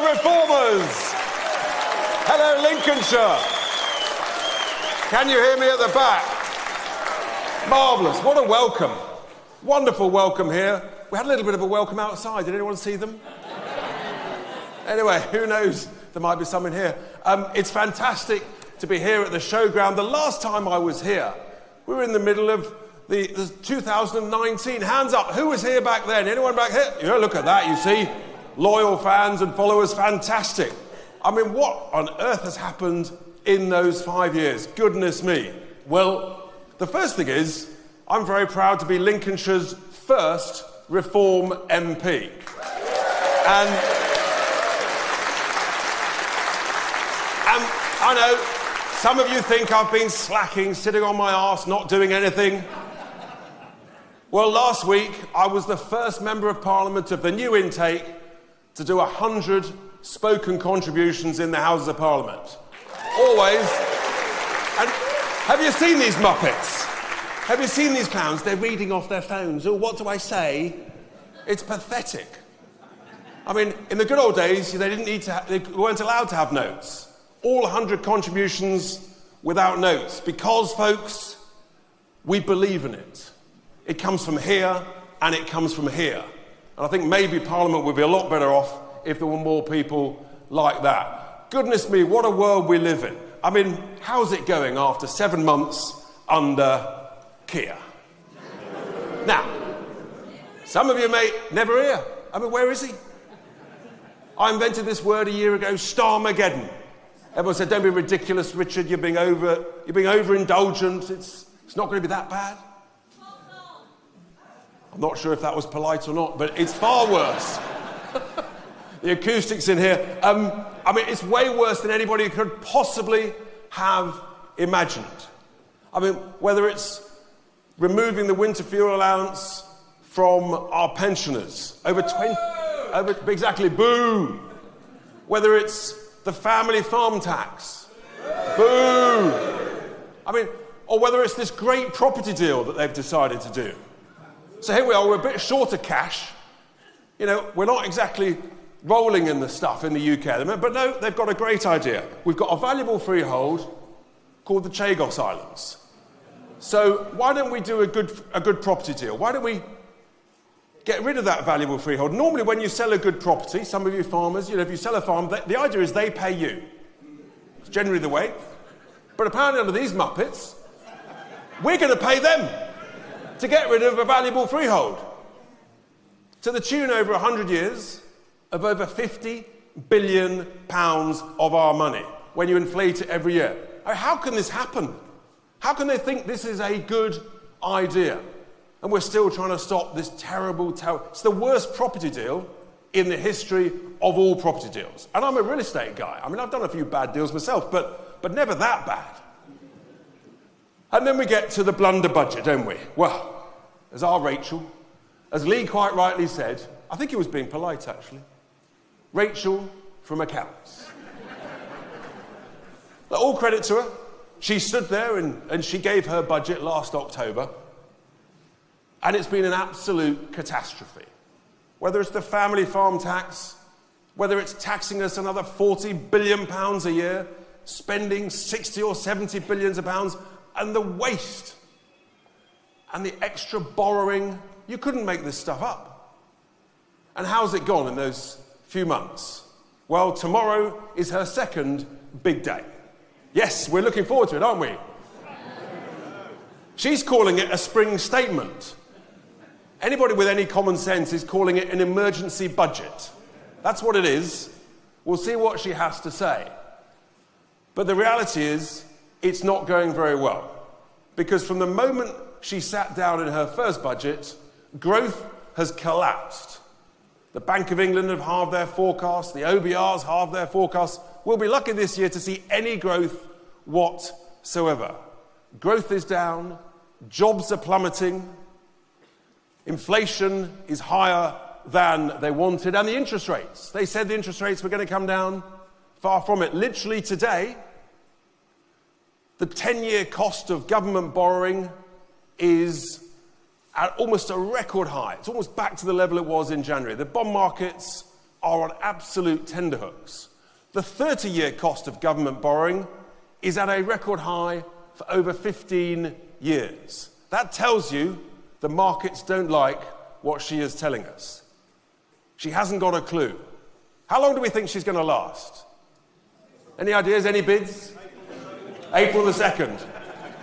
Reformers! Hello, Lincolnshire! Can you hear me at the back? Marvellous. What a welcome. Wonderful welcome here. We had a little bit of a welcome outside. Did anyone see them? Anyway, who knows? There might be some in here. It's fantastic to be here at the showground. The last time I was here, we were in the middle of the 2019. Hands up. Who was here back then? Anyone back here? Yeah, look at that, you see. Loyal fans and followers. Fantastic. I mean, what on earth has happened in those 5 years? Goodness me. Well, the first thing is, I'm very proud to be Lincolnshire's first Reform MP. And I know some of you think I've been slacking, sitting on my arse, not doing anything. Well, last week, I was the first Member of Parliament of the new intake to do 100 spoken contributions in the Houses of Parliament. Always. And have you seen these Muppets? Have you seen these clowns? They're reading off their phones. Oh, what do I say? It's pathetic. I mean, in the good old days, they weren't allowed to have notes. All 100 contributions without notes. Because, folks, we believe in it. It comes from here, and it comes from here. And I think maybe Parliament would be a lot better off if there were more people like that. Goodness me, what a world we live in. I mean, how's it going after 7 months under Keir? Now, some of you may never hear. I mean, where is he? I invented this word a year ago, Starmageddon. Everyone said, don't be ridiculous, Richard, you're being overindulgent. It's not going to be that bad. I'm not sure if that was polite or not, but it's far worse. The acoustics in here. I mean, it's way worse than anybody could possibly have imagined. I mean, whether it's removing the winter fuel allowance from our pensioners, exactly, boo. Whether it's the family farm tax, boo. I mean, or whether it's this great property deal that they've decided to do. So here we are, we're a bit short of cash. You know, we're not exactly rolling in the stuff in the UK at the moment, but no, they've got a great idea. We've got a valuable freehold called the Chagos Islands. So why don't we do a good property deal? Why don't we get rid of that valuable freehold? Normally when you sell a good property, some of you farmers, you know, if you sell a farm, the idea is they pay you. It's generally the way. But apparently under these Muppets, we're going to pay them to get rid of a valuable freehold. To the tune over 100 years of over £50 billion of our money when you inflate it every year. I mean, how can this happen? How can they think this is a good idea? And we're still trying to stop this terrible... It's the worst property deal in the history of all property deals. And I'm a real estate guy. I mean, I've done a few bad deals myself, but never that bad. And then we get to the blunder budget, don't we? Well, as our Rachel, as Lee quite rightly said, I think he was being polite, actually. Rachel from accounts. But all credit to her. She stood there and she gave her budget last October. And it's been an absolute catastrophe. Whether it's the family farm tax, whether it's taxing us another £40 billion a year, spending 60 or 70 billions of pounds, and the waste and the extra borrowing. You couldn't make this stuff up. And how's it gone in those few months? Well, tomorrow is her second big day. Yes, we're looking forward to it, aren't we? She's calling it a spring statement. Anybody with any common sense is calling it an emergency budget. That's what it is. We'll see what she has to say. But the reality is, it's not going very well. Because from the moment she sat down in her first budget, growth has collapsed. The Bank of England have halved their forecast, the OBR's halved their forecast. We'll be lucky this year to see any growth whatsoever. Growth is down, jobs are plummeting, inflation is higher than they wanted, and the interest rates. They said the interest rates were going to come down. Far from it. Literally today, the 10-year cost of government borrowing is at almost a record high. It's almost back to the level it was in January. The bond markets are on absolute tenterhooks. The 30-year cost of government borrowing is at a record high for over 15 years. That tells you the markets don't like what she is telling us. She hasn't got a clue. How long do we think she's going to last? Any ideas? Any bids? April the 2nd.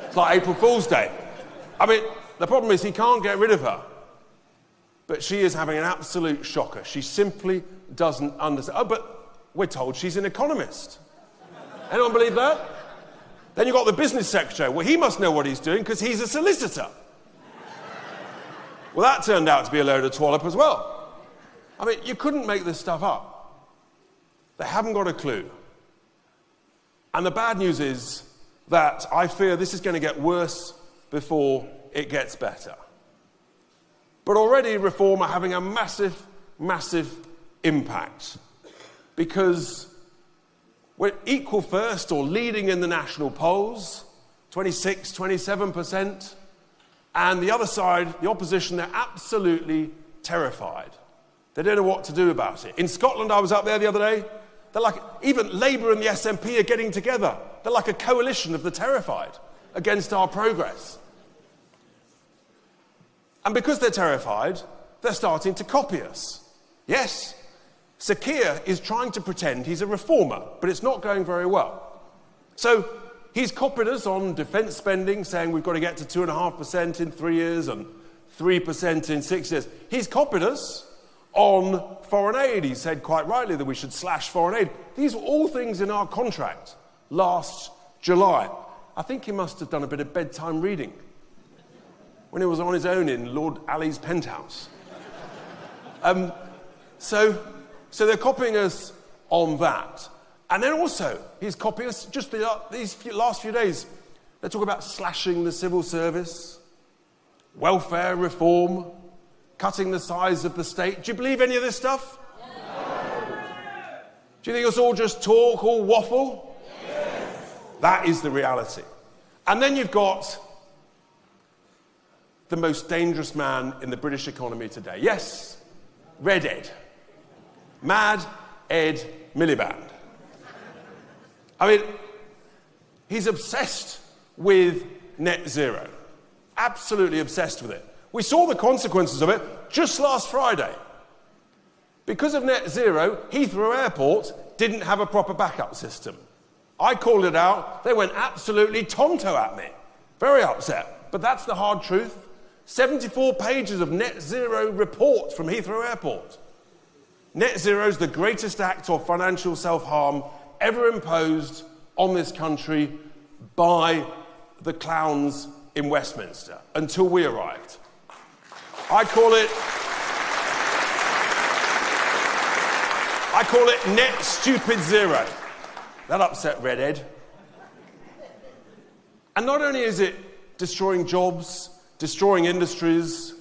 It's like April Fool's Day. I mean, the problem is he can't get rid of her. But she is having an absolute shocker. She simply doesn't understand. Oh, but we're told she's an economist. Anyone believe that? Then you've got the business secretary. Well, he must know what he's doing because he's a solicitor. Well, that turned out to be a load of twallop as well. I mean, you couldn't make this stuff up. They haven't got a clue. And the bad news is that I fear this is going to get worse before it gets better. But already Reform are having a massive, massive impact because we're equal first or leading in the national polls, 26, 27%. And the other side, the opposition, they're absolutely terrified. They don't know what to do about it. In Scotland, I was up there the other day. They're like, even Labour and the SNP are getting together. They're like a coalition of the terrified against our progress. And because they're terrified, they're starting to copy us. Yes, Sir Keir is trying to pretend he's a reformer, but it's not going very well. So he's copied us on defence spending, saying we've got to get to 2.5% in 3 years and 3% in 6 years. He's copied us on foreign aid. He said quite rightly that we should slash foreign aid. These were all things in our contract last July. I think he must have done a bit of bedtime reading when he was on his own in Lord Ali's penthouse. So they're copying us on that. And then also, he's copying us just these last few days. They're talking about slashing the civil service, welfare reform, cutting the size of the state. Do you believe any of this stuff? No. Do you think it's all just talk, all waffle? Yes. That is the reality. And then you've got the most dangerous man in the British economy today. Yes, Red Ed. Mad Ed Miliband. I mean, he's obsessed with net zero. Absolutely obsessed with it. We saw the consequences of it just last Friday. Because of net zero, Heathrow Airport didn't have a proper backup system. I called it out. They went absolutely tonto at me. Very upset. But that's the hard truth. 74 pages of net zero report from Heathrow Airport. Net zero is the greatest act of financial self-harm ever imposed on this country by the clowns in Westminster until we arrived. I call it net stupid zero. That upset Red Ed. And not only is it destroying jobs, destroying industries,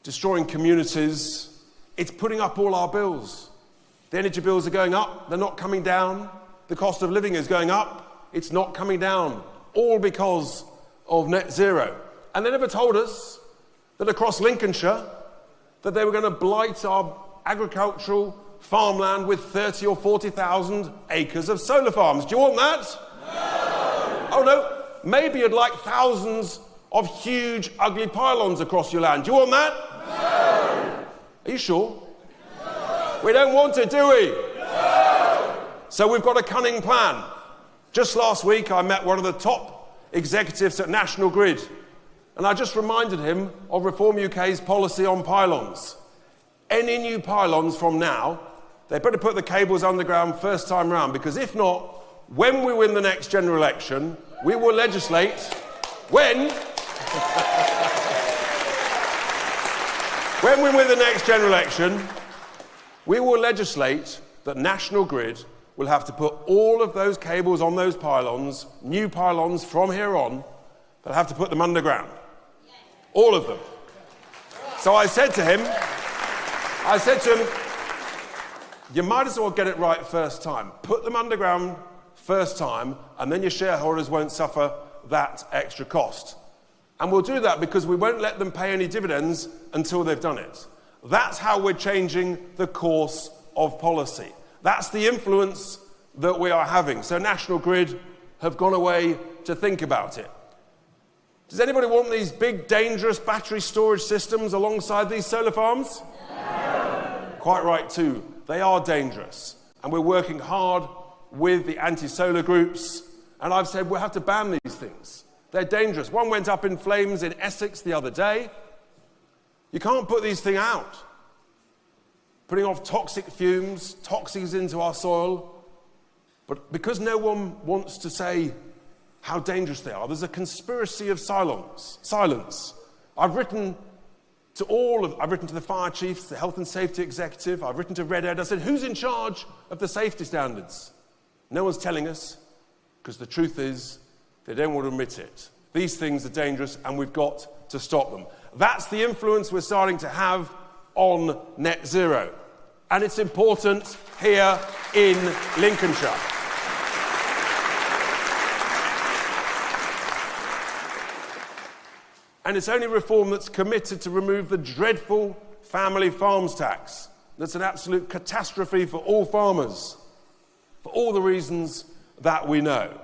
destroying communities, it's putting up all our bills. The energy bills are going up, they're not coming down. The cost of living is going up, it's not coming down. All because of net zero. And they never told us that across Lincolnshire, that they were going to blight our agricultural farmland with 30 or 40,000 acres of solar farms. Do you want that? No! Oh no, maybe you'd like thousands of huge, ugly pylons across your land. Do you want that? No! Are you sure? No! We don't want it, do we? No! So we've got a cunning plan. Just last week, I met one of the top executives at National Grid, and I just reminded him of Reform UK's policy on pylons. Any new pylons from now, they better put the cables underground first time round, because if not, when we win the next general election, we will legislate when we win the next general election, we will legislate that National Grid will have to put all of those cables on those pylons, new pylons from here on, they'll have to put them underground. All of them. So I said to him, you might as well get it right first time. Put them underground first time, and then your shareholders won't suffer that extra cost. And we'll do that because we won't let them pay any dividends until they've done it. That's how we're changing the course of policy. That's the influence that we are having. So National Grid have gone away to think about it. Does anybody want these big, dangerous battery storage systems alongside these solar farms? No. Quite right too. They are dangerous. And we're working hard with the anti-solar groups. And I've said we'll have to ban these things. They're dangerous. One went up in flames in Essex the other day. You can't put these things out. Putting off toxic fumes, toxins into our soil. But because no one wants to say how dangerous they are, there's a conspiracy of silence. I've written to the fire chiefs, the health and safety executive, I've written to Red Ed. I said, who's in charge of the safety standards? No one's telling us, because the truth is, they don't want to admit it. These things are dangerous and we've got to stop them. That's the influence we're starting to have on net zero. And it's important here in Lincolnshire. And it's only reform that's committed to remove the dreadful family farms tax. That's an absolute catastrophe for all farmers, for all the reasons that we know.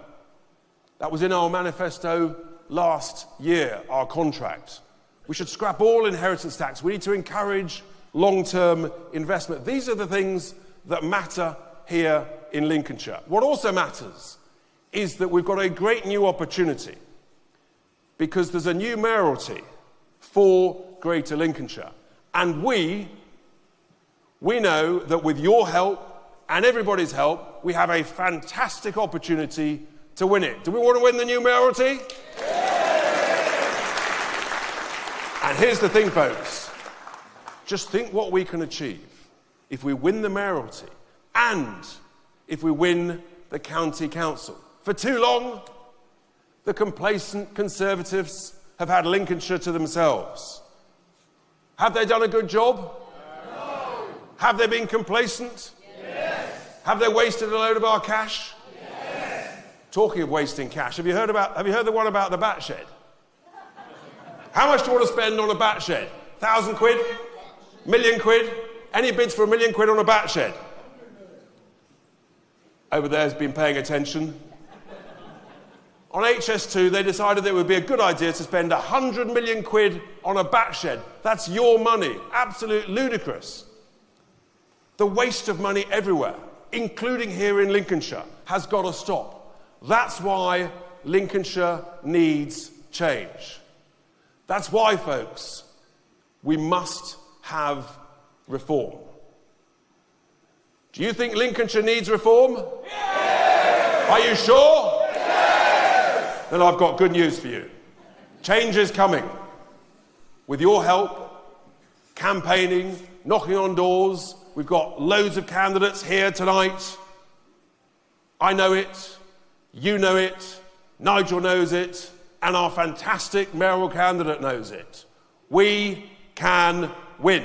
That was in our manifesto last year, our contract. We should scrap all inheritance tax. We need to encourage long-term investment. These are the things that matter here in Lincolnshire. What also matters is that we've got a great new opportunity, because there's a new mayoralty for Greater Lincolnshire. And we know that with your help and everybody's help, we have a fantastic opportunity to win it. Do we want to win the new mayoralty? And here's the thing, folks. Just think what we can achieve if we win the mayoralty and if we win the county council. For too long, the complacent Conservatives have had Lincolnshire to themselves. Have they done a good job? No. Have they been complacent? Yes. Have they wasted a load of our cash? Yes. Talking of wasting cash, have you heard the one about the bat shed? How much do you want to spend on a bat shed? 1,000 quid? Million quid? Any bids for £1 million on a bat shed? Over there's been paying attention. On HS2, they decided that it would be a good idea to spend 100 million quid on a bat shed. That's your money. Absolute ludicrous. The waste of money everywhere, including here in Lincolnshire, has got to stop. That's why Lincolnshire needs change. That's why, folks, we must have reform. Do you think Lincolnshire needs reform? Yes! Are you sure? Then I've got good news for you. Change is coming. With your help, campaigning, knocking on doors, we've got loads of candidates here tonight. I know it, you know it, Nigel knows it, and our fantastic mayoral candidate knows it. We can win.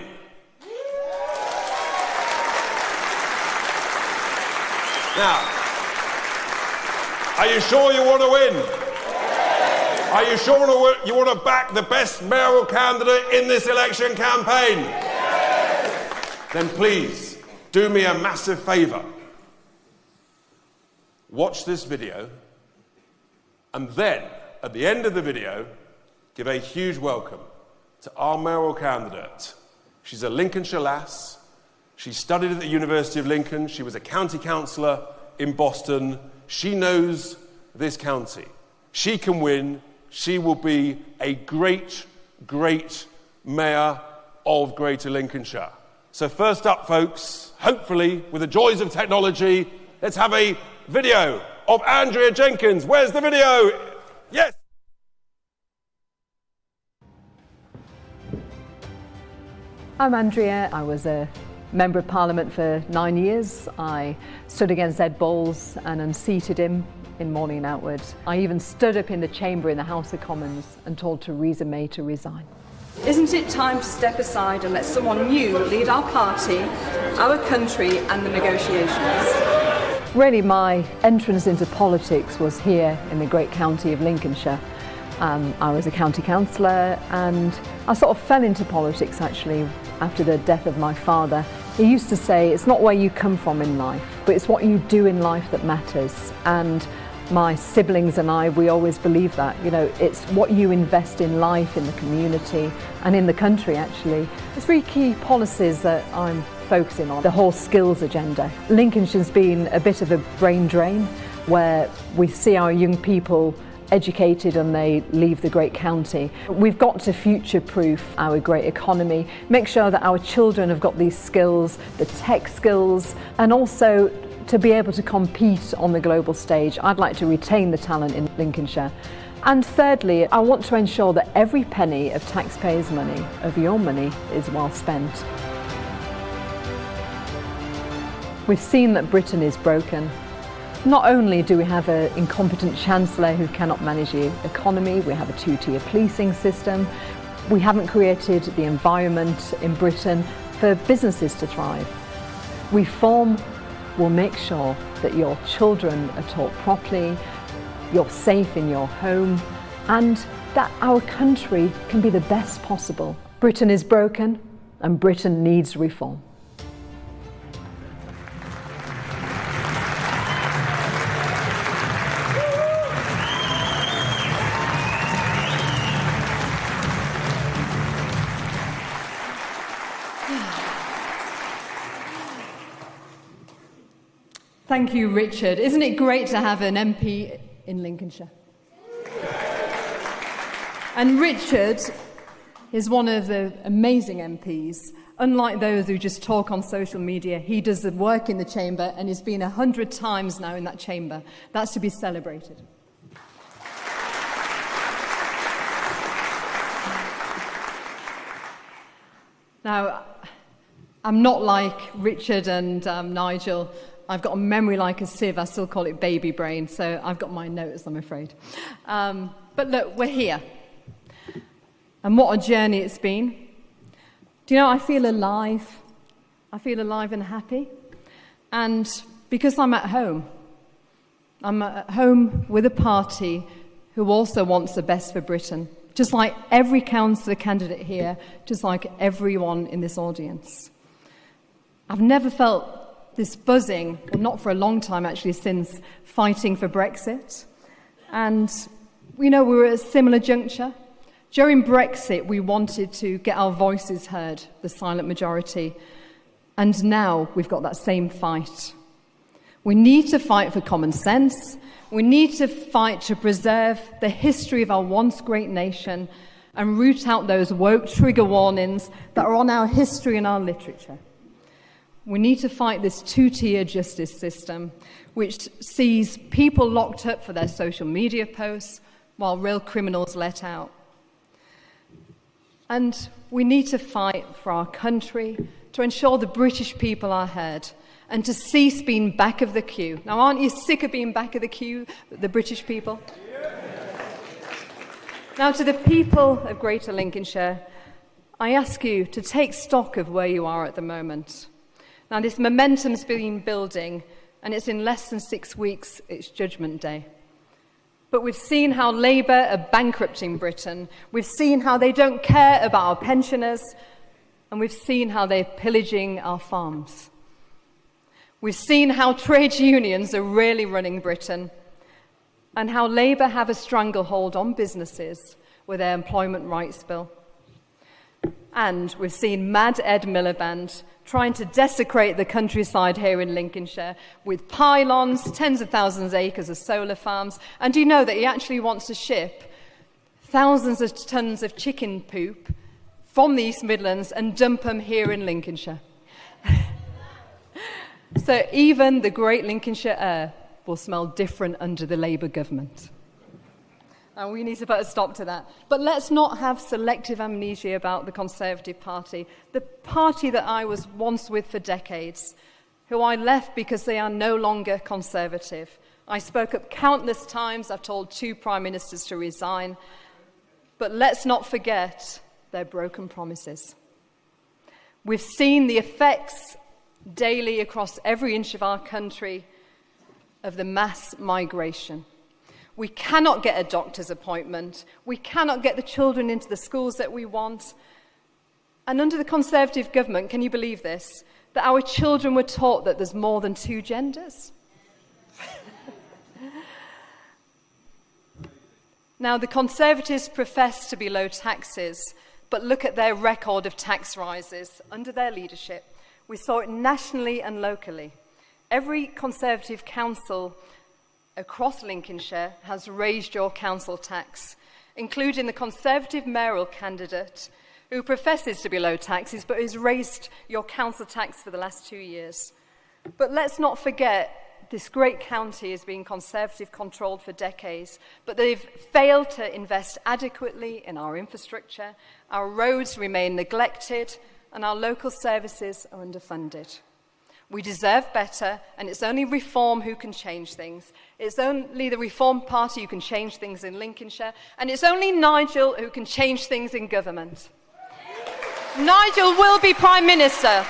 Now, are you sure you want to win? Are you sure you want to back the best mayoral candidate in this election campaign? Yes. Then please, do me a massive favour. Watch this video, and then, at the end of the video, give a huge welcome to our mayoral candidate. She's a Lincolnshire lass. She studied at the University of Lincoln. She was a county councillor in Boston. She knows this county. She can win. She will be a great, great mayor of Greater Lincolnshire. So first up, folks, hopefully, with the joys of technology, let's have a video of Andrea Jenkyns. Where's the video? Yes! I'm Andrea. I was a Member of Parliament for 9 years. I stood against Ed Bowles and unseated him in Morning and Outward. I even stood up in the chamber in the House of Commons and told Theresa May to resign. Isn't it time to step aside and let someone new lead our party, our country and the negotiations? Really, my entrance into politics was here in the great county of Lincolnshire. I was a county councillor and I sort of fell into politics actually after the death of my father, he used to say, it's not where you come from in life, but it's what you do in life that matters. And my siblings and I, we always believe that. You know, it's what you invest in life, in the community, and in the country, actually. There's 3 key policies that I'm focusing on. The whole skills agenda. Lincolnshire's been a bit of a brain drain, where we see our young people educated and they leave the great county. We've got to future-proof our great economy, make sure that our children have got these skills, the tech skills, and also to be able to compete on the global stage. I'd like to retain the talent in Lincolnshire. And thirdly, I want to ensure that every penny of taxpayers' money, of your money, is well spent. We've seen that Britain is broken. Not only do we have an incompetent Chancellor who cannot manage the economy, we have a 2-tier policing system, we haven't created the environment in Britain for businesses to thrive. Reform will make sure that your children are taught properly, you're safe in your home, and that our country can be the best possible. Britain is broken, and Britain needs reform. Thank you, Richard. Isn't it great to have an MP in Lincolnshire? And Richard is one of the amazing MPs. Unlike those who just talk on social media, he does the work in the chamber and has been 100 times now in that chamber. That's to be celebrated. Now, I'm not like Richard and Nigel. I've got a memory like a sieve. I still call it baby brain, so I've got my notes, I'm afraid. But look, we're here. And what a journey it's been. Do you know, I feel alive. I feel alive and happy. And because I'm at home with a party who also wants the best for Britain, just like every councillor candidate here, just like everyone in this audience. I've never felt this buzzing, well, not for a long time actually, since fighting for Brexit. And, you know, we were at a similar juncture. During Brexit, we wanted to get our voices heard, the silent majority. And now we've got that same fight. We need to fight for common sense. We need to fight to preserve the history of our once great nation and root out those woke trigger warnings that are on our history and our literature. We need to fight this 2-tier justice system, which sees people locked up for their social media posts while real criminals let out. And we need to fight for our country, to ensure the British people are heard, and to cease being back of the queue. Now, aren't you sick of being back of the queue, the British people? Now, to the people of Greater Lincolnshire, I ask you to take stock of where you are at the moment. Now, this momentum's been building, and it's in less than 6 weeks, it's Judgment Day. But we've seen how Labour are bankrupting Britain. We've seen how they don't care about our pensioners, and we've seen how they're pillaging our farms. We've seen how trade unions are really running Britain, and how Labour have a stranglehold on businesses with their employment rights bill. And we've seen Mad Ed Miliband trying to desecrate the countryside here in Lincolnshire with pylons, tens of thousands of acres of solar farms. And do you know that he actually wants to ship thousands of tons of chicken poop from the East Midlands and dump them here in Lincolnshire? So even the great Lincolnshire air will smell different under the Labour government. And we need to put a stop to that. But let's not have selective amnesia about the Conservative Party, the party that I was once with for decades, who I left because they are no longer Conservative. I spoke up countless times. I've told 2 Prime Ministers to resign. But let's not forget their broken promises. We've seen the effects daily across every inch of our country of the mass migration. We cannot get a doctor's appointment. We cannot get the children into the schools that we want. And under the Conservative government, can you believe this, that our children were taught that there's more than two genders? Now, the Conservatives profess to be low taxes, but look at their record of tax rises under their leadership. We saw it nationally and locally. Every Conservative council across Lincolnshire has raised your council tax, including the Conservative mayoral candidate who professes to be low taxes but has raised your council tax for the last 2 years. But let's not forget, this great county has been Conservative controlled for decades, but they've failed to invest adequately in our infrastructure, our roads remain neglected, and our local services are underfunded. We deserve better, and it's only Reform who can change things. It's only the Reform Party who can change things in Lincolnshire, and it's only Nigel who can change things in government. Nigel will be Prime Minister.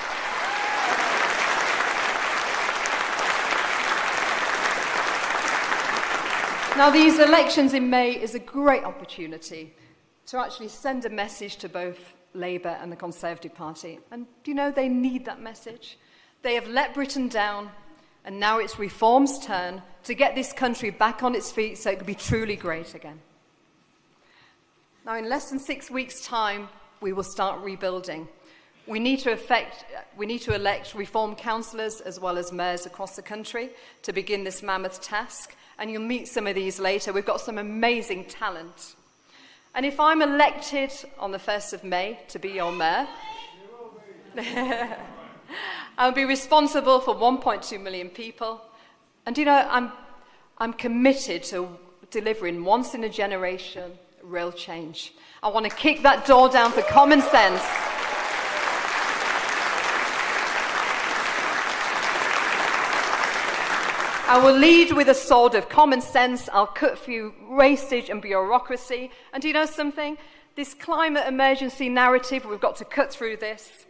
Now, these elections in May is a great opportunity to actually send a message to both Labour and the Conservative Party. And do you know, they need that message? They have let Britain down, and now it's Reform's turn to get this country back on its feet so it can be truly great again. Now, in less than 6 weeks' time, we will start rebuilding. We need to elect Reform councillors as well as mayors across the country to begin this mammoth task. And you'll meet some of these later. We've got some amazing talent. And if I'm elected on the 1st of May to be your mayor, I'll be responsible for 1.2 million people. And you know, I'm committed to delivering once in a generation real change. I want to kick that door down for common sense. I will lead with a sword of common sense. I'll cut through wastage and bureaucracy. And do you know something? This climate emergency narrative, we've got to cut through this.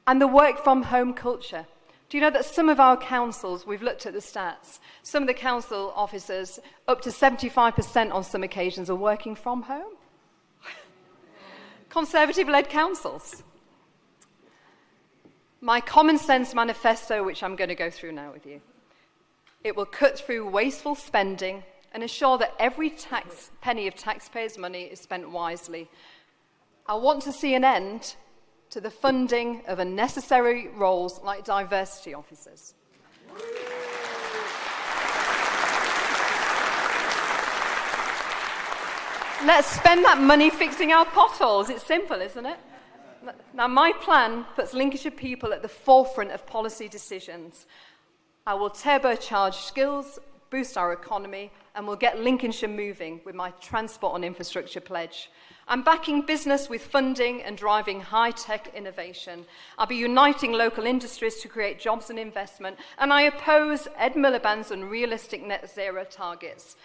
And the work from home culture. Do you know that some of our councils, we've looked at the stats, some of the council officers, up to 75% on some occasions, are working from home? Conservative-led councils. My common sense manifesto, which I'm going to go through now with you. It will cut through wasteful spending and ensure that every penny of taxpayers' money is spent wisely. I want to see an end to the funding of unnecessary roles like diversity officers. Let's spend that money fixing our potholes. It's simple, isn't it? Now, my plan puts Lincolnshire people at the forefront of policy decisions. I will turbocharge skills, boost our economy, and will get Lincolnshire moving with my transport and infrastructure pledge. I'm backing business with funding and driving high-tech innovation. I'll be uniting local industries to create jobs and investment, and I oppose Ed Miliband's unrealistic net zero targets.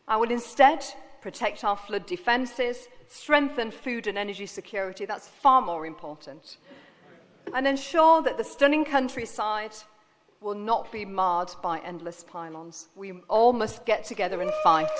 I will instead protect our flood defences, strengthen food and energy security, that's far more important, and ensure that the stunning countryside will not be marred by endless pylons. We all must get together and fight.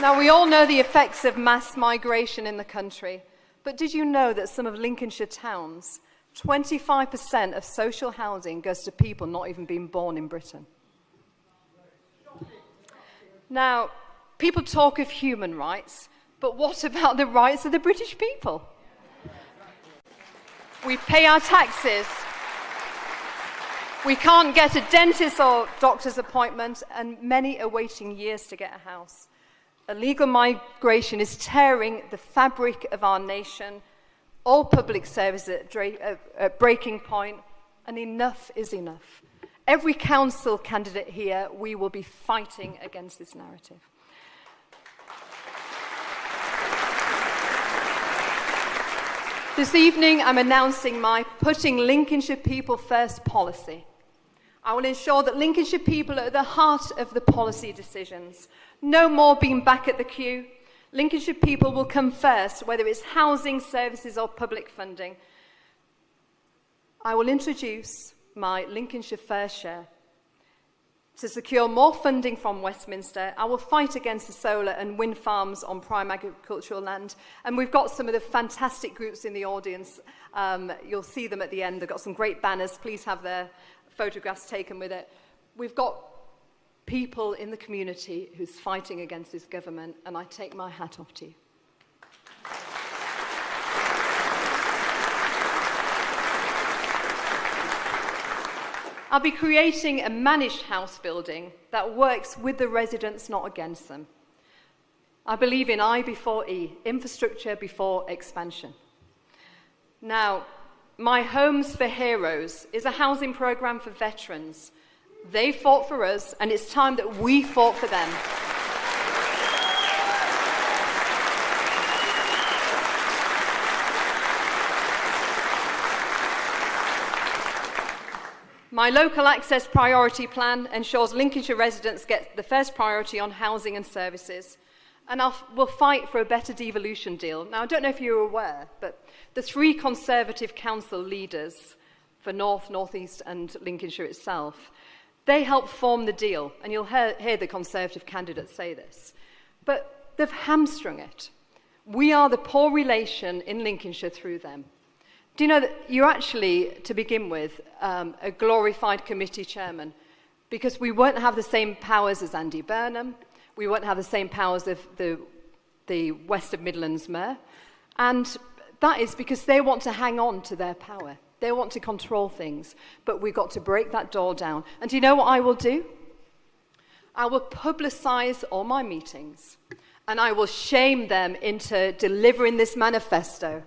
Now, we all know the effects of mass migration in the country, but did you know that some of Lincolnshire towns, 25% of social housing goes to people not even being born in Britain? Now, people talk of human rights, but what about the rights of the British people? We pay our taxes. We can't get a dentist or doctor's appointment, and many are waiting years to get a house. Illegal migration is tearing the fabric of our nation. All public services at breaking point, and enough is enough. Every council candidate here, we will be fighting against this narrative. This evening, I'm announcing my Putting Lincolnshire People First policy. I will ensure that Lincolnshire people are at the heart of the policy decisions. No more being back at the queue. Lincolnshire people will come first, whether it's housing, services, or public funding. I will introduce my Lincolnshire First Share. to secure more funding from Westminster. I will fight against the solar and wind farms on prime agricultural land. And we've got some of the fantastic groups in the audience. You'll see them at the end. They've got some great banners. Please have their photographs taken with it. We've got people in the community who's fighting against this government, and I take my hat off to you. I'll be creating a managed house building that works with the residents, not against them. I believe in I before E, infrastructure before expansion. Now, My Homes for Heroes is a housing programme for veterans. They fought for us, and it's time that we fought for them. My local access priority plan ensures Lincolnshire residents get the first priority on housing and services. And we'll fight for a better devolution deal. Now, I don't know if you're aware, but the 3 Conservative council leaders for North, North East and Lincolnshire itself, they helped form the deal. And you'll hear the Conservative candidates say this. But they've hamstrung it. We are the poor relation in Lincolnshire through them. Do you know that you're actually, to begin with, a glorified committee chairman? Because we won't have the same powers as Andy Burnham. We won't have the same powers of the West of Midlands Mayor. And that is because they want to hang on to their power. They want to control things. But we've got to break that door down. And do you know what I will do? I will publicise all my meetings. And I will shame them into delivering this manifesto.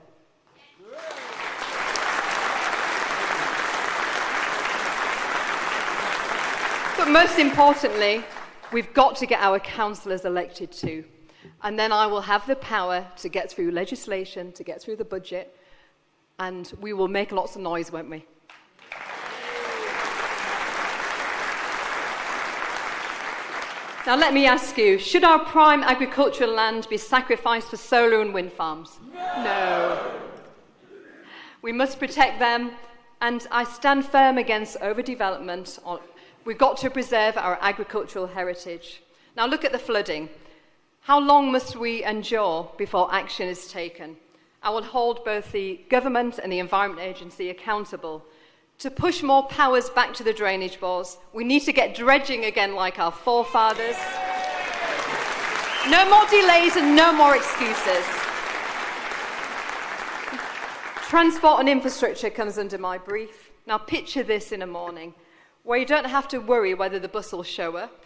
But most importantly, we've got to get our councillors elected too. And then I will have the power to get through legislation, to get through the budget, and we will make lots of noise, won't we? Now let me ask you, should our prime agricultural land be sacrificed for solar and wind farms? No. We must protect them, and I stand firm against overdevelopment. We've got to preserve our agricultural heritage. Now look at the flooding. How long must we endure before action is taken? I will hold both the government and the Environment Agency accountable. To push more powers back to the drainage boards, we need to get dredging again like our forefathers. No more delays and no more excuses. Transport and infrastructure comes under my brief. Now picture this in a morning, where you don't have to worry whether the bus will show up.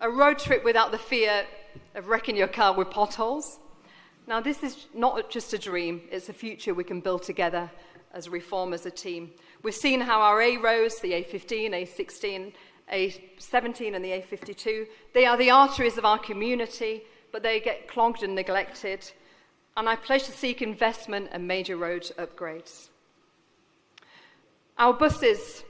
A road trip without the fear of wrecking your car with potholes. Now, this is not just a dream, it's a future we can build together as a reform, as a team. We've seen how our A roads, the A15, A16, A17 and the A52, they are the arteries of our community, but they get clogged and neglected. And I pledge to seek investment and major road upgrades. Our buses,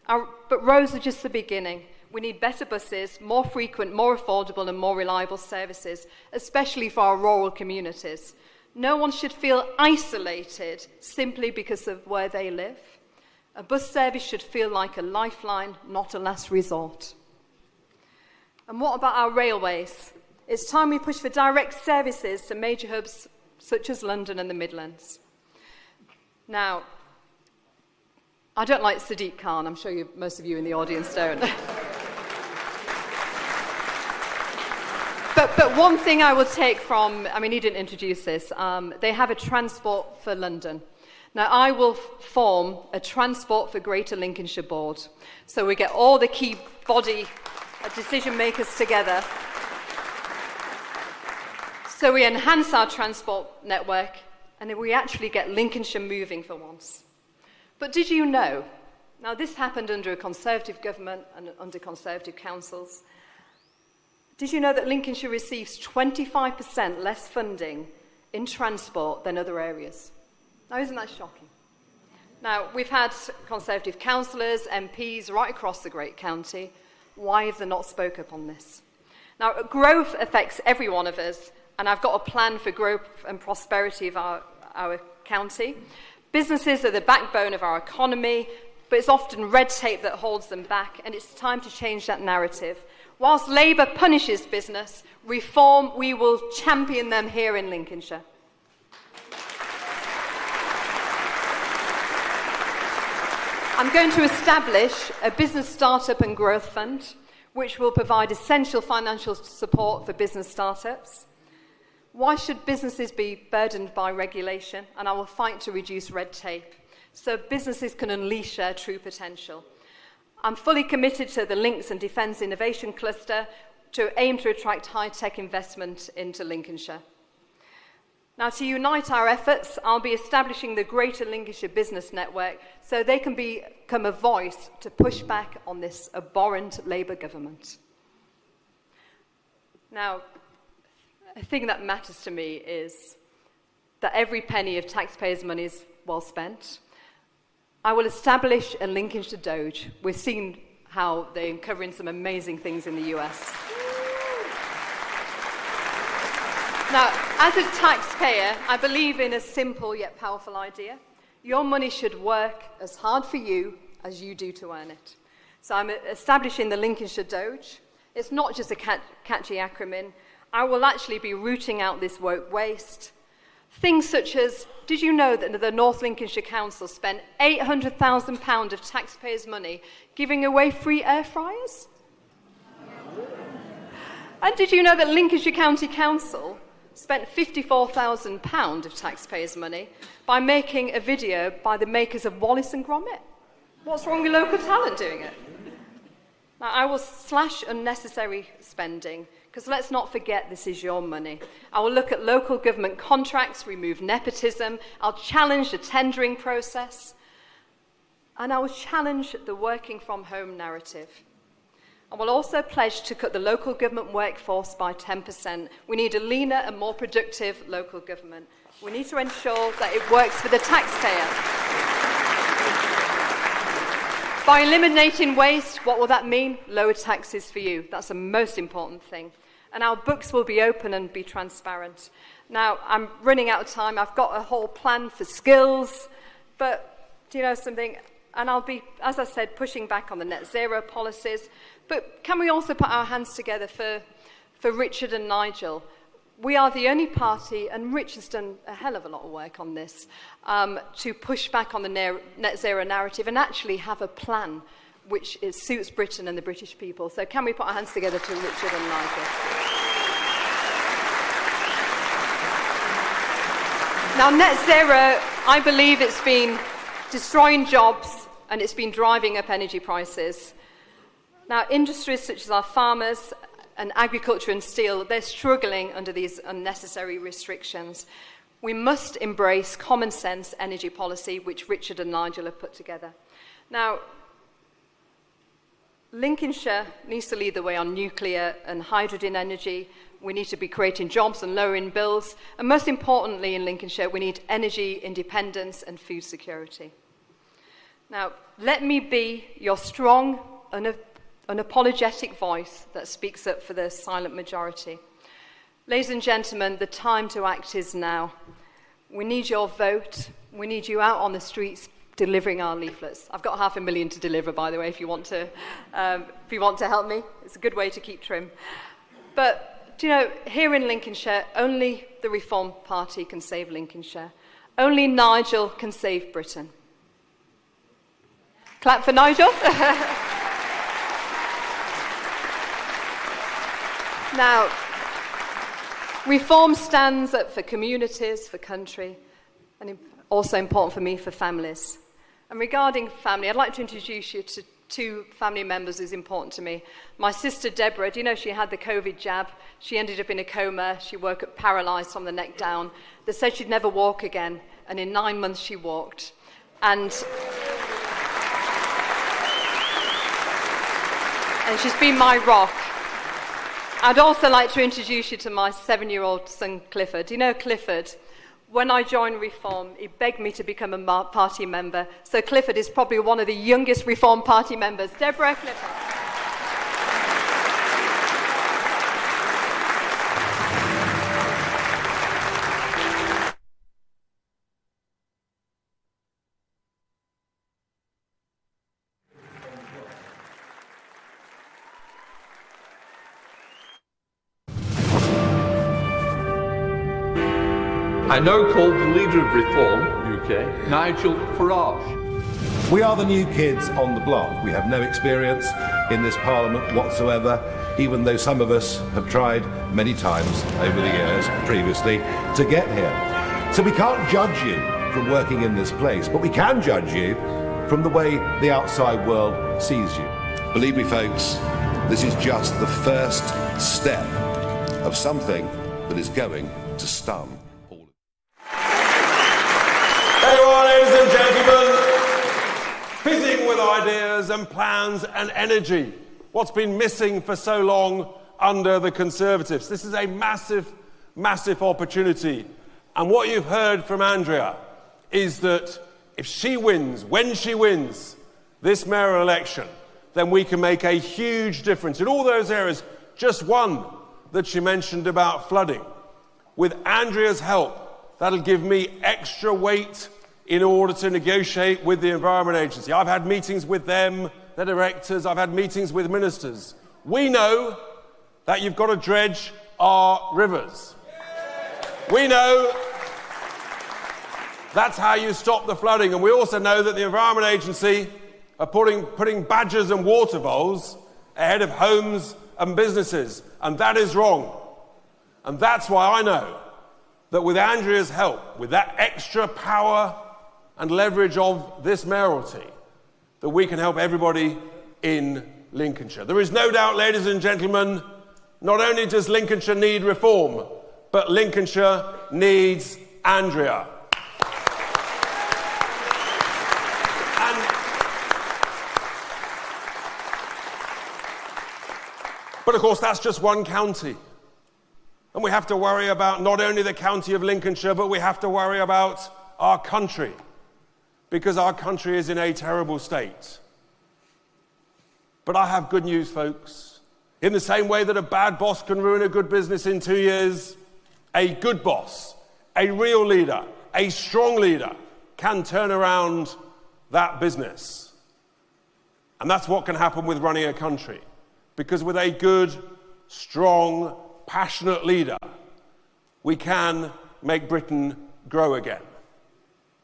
but roads are just the beginning. We need better buses, more frequent, more affordable and more reliable services, especially for our rural communities. No one should feel isolated simply because of where they live. A bus service should feel like a lifeline, not a last resort. And what about our railways? It's time we push for direct services to major hubs such as London and the Midlands. Now, I don't like Sadiq Khan. I'm sure most of you in the audience don't. But one thing I will take from, I mean, he didn't introduce this. They have a Transport for London. Now, I will form a Transport for Greater Lincolnshire board. So we get all the key body decision makers together. So we enhance our transport network, and then we actually get Lincolnshire moving for once. But did you know, now this happened under a Conservative government and under Conservative councils, did you know that Lincolnshire receives 25% less funding in transport than other areas? Now isn't that shocking? Now we've had Conservative councillors, MPs right across the great county. Why have they not spoke up on this? Now growth affects every one of us, and I've got a plan for growth and prosperity of our county. Businesses are the backbone of our economy. but it's often red tape that holds them back, and it's time to change that narrative. Whilst Labour punishes business, Reform, we will champion them here in Lincolnshire. I'm going to establish a business startup and growth fund, which will provide essential financial support for business startups. Why should businesses be burdened by regulation? And I will fight to reduce red tape so businesses can unleash their true potential. I'm fully committed to the Links and Defence Innovation Cluster to aim to attract high-tech investment into Lincolnshire. Now, to unite our efforts, I'll be establishing the Greater Lincolnshire Business Network so they can become a voice to push back on this abhorrent Labour government. Now, a thing that matters to me is that every penny of taxpayers' money is well spent. I will establish a Lincolnshire Doge. We've seen how they're uncovering some amazing things in the US. Now, as a taxpayer, I believe in a simple yet powerful idea. Your money should work as hard for you as you do to earn it. So I'm establishing the Lincolnshire Doge. It's not just a catchy acronym. I will actually be rooting out this woke waste. Things such as, did you know that the North Lincolnshire Council spent £800,000 of taxpayers' money giving away free air fryers? And did you know that Lincolnshire County Council spent £54,000 of taxpayers' money by making a video by the makers of Wallace and Gromit? What's wrong with local talent doing it? Now, I will slash unnecessary spending, because let's not forget this is your money. I will look at local government contracts, remove nepotism, I'll challenge the tendering process, and I will challenge the working from home narrative. I will also pledge to cut the local government workforce by 10%. We need a leaner and more productive local government. We need to ensure that it works for the taxpayer. By eliminating waste, what will that mean? Lower taxes for you. That's the most important thing. And our books will be open and be transparent. Now, I'm running out of time. I've got a whole plan for skills, but do you know something? And I'll be, as I said, pushing back on the net zero policies. But can we also put our hands together for Richard and Nigel? We are the only party, and Rich has done a hell of a lot of work on this, to push back on the net zero narrative and actually have a plan which suits Britain and the British people. So can we put our hands together to Richard and Nigel? Now, net zero, I believe it's been destroying jobs and it's been driving up energy prices. Now, industries such as our farmers and agriculture and steel, they're struggling under these unnecessary restrictions. We must embrace common sense energy policy, which Richard and Nigel have put together. Now, Lincolnshire needs to lead the way on nuclear and hydrogen energy. We need to be creating jobs and lowering bills. And most importantly, in Lincolnshire, we need energy independence and food security. Now, let me be your strong, unapologetic voice that speaks up for the silent majority. Ladies and gentlemen, the time to act is now. We need your vote. We need you out on the streets delivering our leaflets. I've got 500,000 to deliver, by the way, if you want to help me. It's a good way to keep trim. But, do you know, here in Lincolnshire, only the Reform Party can save Lincolnshire. Only Nigel can save Britain. Clap for Nigel. Now, Reform stands up for communities, for country, and also important for me, for families. And regarding family, I'd like to introduce you to two family members who's important to me. My sister Deborah, do you know she had the COVID jab? She ended up in a coma. She woke up paralysed from the neck down. They said she'd never walk again, and in 9 months she walked. And she's been my rock. I'd also like to introduce you to my 7-year-old son, Clifford. Do you know Clifford? When I joined Reform, he begged me to become a party member. So Clifford is probably one of the youngest Reform Party members. Deborah, Clifford. I now call the leader of Reform UK, Nigel Farage. We are the new kids on the block. We have no experience in this Parliament whatsoever, even though some of us have tried many times over the years previously to get here. So we can't judge you from working in this place, but we can judge you from the way the outside world sees you. Believe me, folks, this is just the first step of something that is going to stun all of you. There you are, ladies and gentlemen, fizzing with ideas and plans and energy. What's been missing for so long under the Conservatives. This is a massive, massive opportunity. And what you've heard from Andrea is that if she wins, when she wins this mayoral election, then we can make a huge difference in all those areas. Just one that she mentioned about flooding. With Andrea's help, that'll give me extra weight in order to negotiate with the Environment Agency. I've had meetings with them, the directors, I've had meetings with ministers. We know that you've got to dredge our rivers. We know that's how you stop the flooding. And we also know that the Environment Agency are putting badgers and water voles ahead of homes and businesses. And that is wrong. And that's why I know that with Andrea's help, with that extra power and leverage of this mayoralty, that we can help everybody in Lincolnshire. There is no doubt, ladies and gentlemen, not only does Lincolnshire need reform, but Lincolnshire needs Andrea. But of course, that's just one county. And we have to worry about not only the county of Lincolnshire, but we have to worry about our country, because our country is in a terrible state. But I have good news, folks. In the same way that a bad boss can ruin a good business in 2 years, a good boss, a real leader, a strong leader can turn around that business. And that's what can happen with running a country. Because with a good, strong, passionate leader, we can make Britain grow again.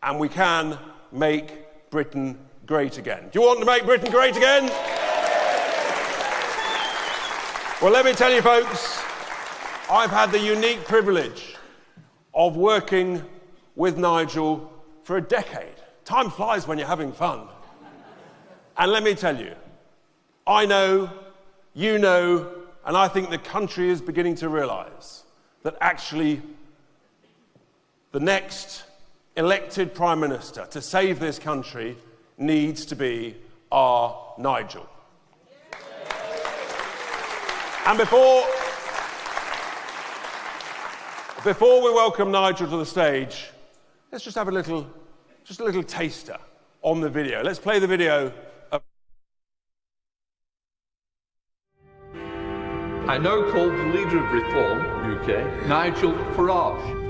And we can make Britain great again. Do you want to make Britain great again? Well, let me tell you, folks, I've had the unique privilege of working with Nigel for a decade. Time flies when you're having fun. And let me tell you, I know, you know, and I think the country is beginning to realise that actually the next elected Prime Minister to save this country needs to be our Nigel. And before we welcome Nigel to the stage, let's just have a little taster on the video. Let's play the video. I now call the leader of Reform UK, Nigel Farage.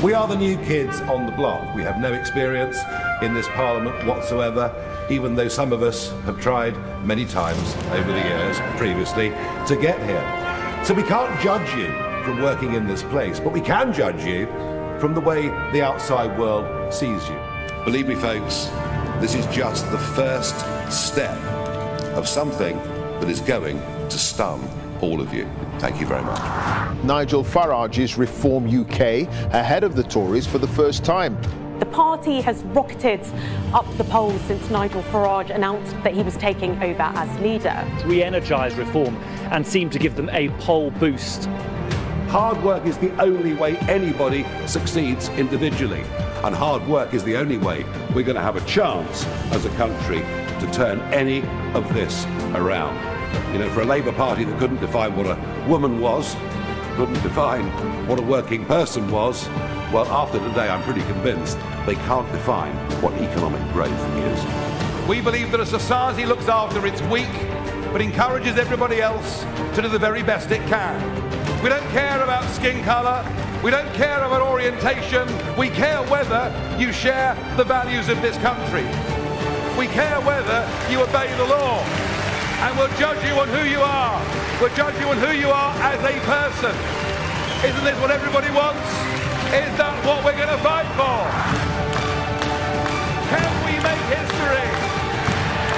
We are the new kids on the block. We have no experience in this Parliament whatsoever, even though some of us have tried many times over the years previously to get here. So we can't judge you from working in this place, but we can judge you from the way the outside world sees you. Believe me, folks, this is just the first step of something that is going to stun all of you. Thank you very much. Nigel Farage's Reform UK ahead of the Tories for the first time. The party has rocketed up the polls since Nigel Farage announced that he was taking over as leader. Re-energise Reform and seem to give them a poll boost. Hard work is the only way anybody succeeds individually, and hard work is the only way we're going to have a chance as a country to turn any of this around. You know, for a Labour Party that couldn't define what a woman was, couldn't define what a working person was, well, after today I'm pretty convinced they can't define what economic growth is. We believe that a society looks after its weak, but encourages everybody else to do the very best it can. We don't care about skin colour, we don't care about orientation, we care whether you share the values of this country. We care whether you obey the law. And we'll judge you on who you are. We'll judge you on who you are as a person. Isn't this what everybody wants? Is that what we're going to fight for? Can we make history?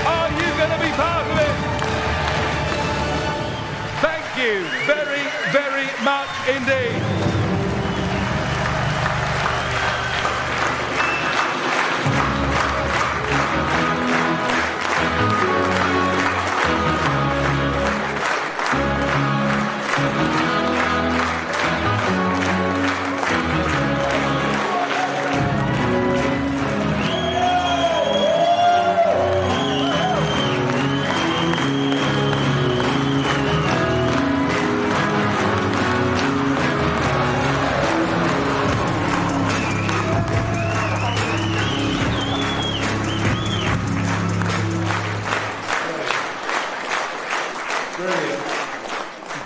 Are you going to be part of it? Thank you very, very much indeed.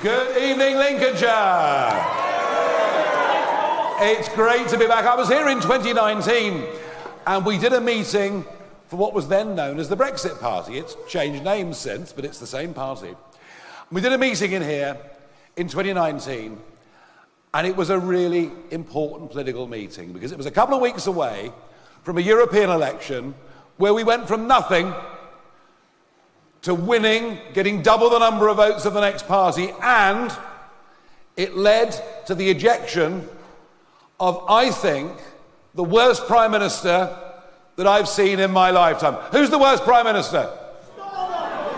Good evening, Lincolnshire. It's great to be back. I was here in 2019 and we did a meeting for what was then known as the Brexit Party. It's changed names since, but it's the same party. We did a meeting in here in 2019 and it was a really important political meeting because it was a couple of weeks away from a European election where we went from nothing to winning, getting double the number of votes of the next party, and it led to the ejection of, I think, the worst Prime Minister that I've seen in my lifetime. Who's the worst Prime Minister?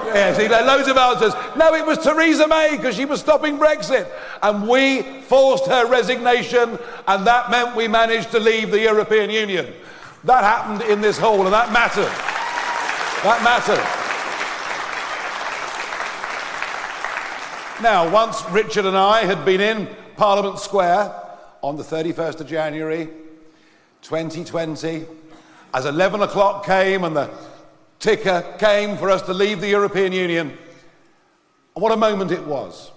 Yes, he had loads of answers. No, it was Theresa May, because she was stopping Brexit. And we forced her resignation, and that meant we managed to leave the European Union. That happened in this hall, and that mattered. That mattered. Now, once Richard and I had been in Parliament Square on the 31st of January 2020, as 11 o'clock came and the ticker came for us to leave the European Union, what a moment it was.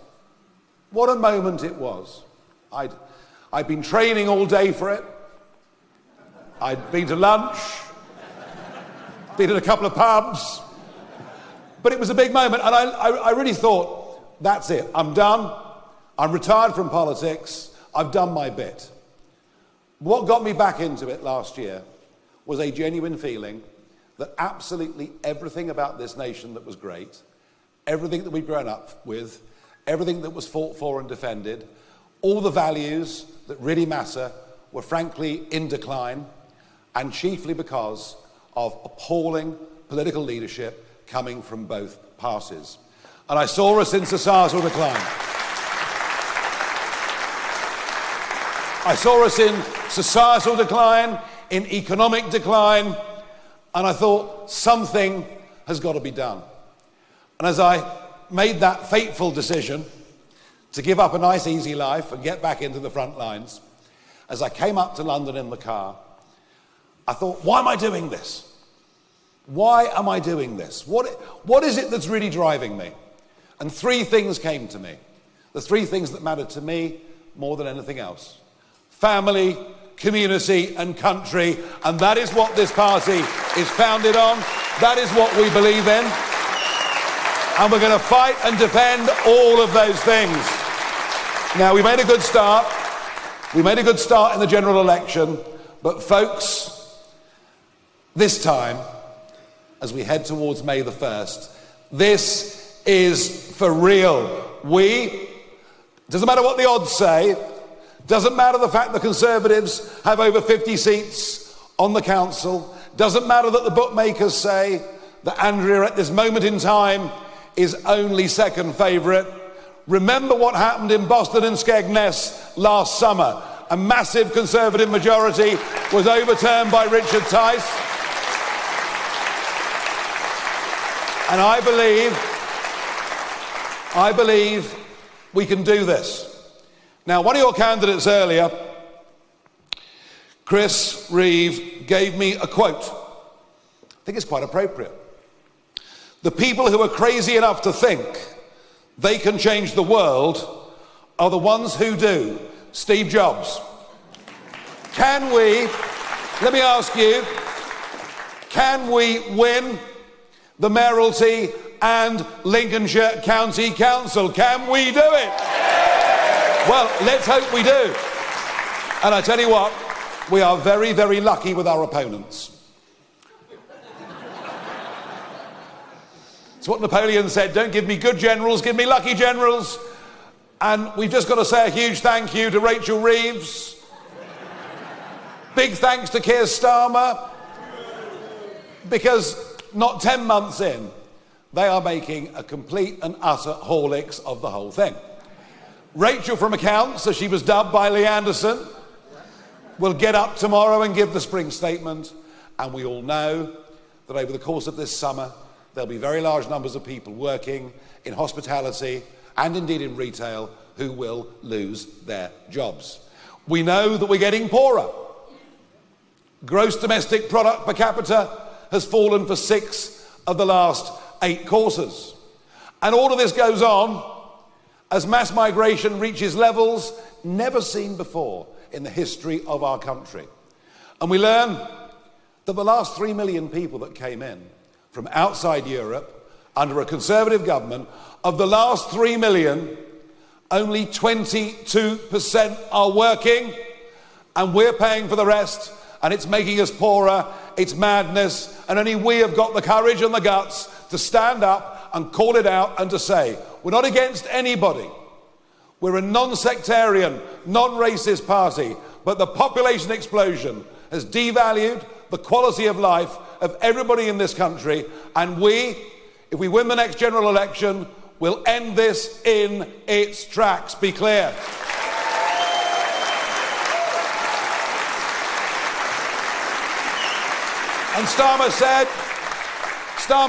What a moment it was. I'd been training all day for it. I'd been to lunch, been in a couple of pubs, but it was a big moment, and I really thought, that's it. I'm done. I'm retired from politics. I've done my bit. What got me back into it last year was a genuine feeling that absolutely everything about this nation that was great, everything that we'd grown up with, everything that was fought for and defended, all the values that really matter were frankly in decline, and chiefly because of appalling political leadership coming from both parties. And I saw us in societal decline. I saw us in societal decline, in economic decline, and I thought something has got to be done. And as I made that fateful decision to give up a nice easy life and get back into the front lines, as I came up to London in the car, I thought, why am I doing this? Why am I doing this? What is it that's really driving me? And three things came to me. The three things that mattered to me more than anything else. Family, community and country. And that is what this party is founded on. That is what we believe in. And we're going to fight and defend all of those things. Now, we made a good start. We made a good start in the general election. But folks, this time, as we head towards May the 1st, this is for real. Doesn't matter what the odds say, doesn't matter the fact the Conservatives have over 50 seats on the council, doesn't matter that the bookmakers say that Andrea at this moment in time is only second favourite. Remember what happened in Boston and Skegness last summer. A massive Conservative majority was overturned by Richard Tice. And I believe we can do this. Now, one of your candidates earlier, Chris Reeve, gave me a quote. I think it's quite appropriate. The people who are crazy enough to think they can change the world are the ones who do. Steve Jobs. Can we, let me ask you, can we win the mayoralty and Lincolnshire County Council? Can we do it? Well, let's hope we do. And I tell you what, we are very, very lucky with our opponents. It's what Napoleon said, don't give me good generals, give me lucky generals. And we've just got to say a huge thank you to Rachel Reeves. Big thanks to Keir Starmer. Because not 10 months in, they are making a complete and utter Horlicks of the whole thing. Rachel from Accounts, as she was dubbed by Lee Anderson, will get up tomorrow and give the spring statement. And we all know that over the course of this summer, there'll be very large numbers of people working in hospitality and indeed in retail who will lose their jobs. We know that we're getting poorer. Gross domestic product per capita has fallen for 6 of the last 8 quarters. And all of this goes on as mass migration reaches levels never seen before in the history of our country. And we learn that the last 3 million people that came in from outside Europe under a Conservative government, of the last 3 million, only 22% are working, and we're paying for the rest, and it's making us poorer. It's madness, and only we have got the courage and the guts to stand up and call it out and to say, we're not against anybody. We're a non-sectarian, non-racist party, but the population explosion has devalued the quality of life of everybody in this country, and we, if we win the next general election, will end this in its tracks. Be clear. And Starmer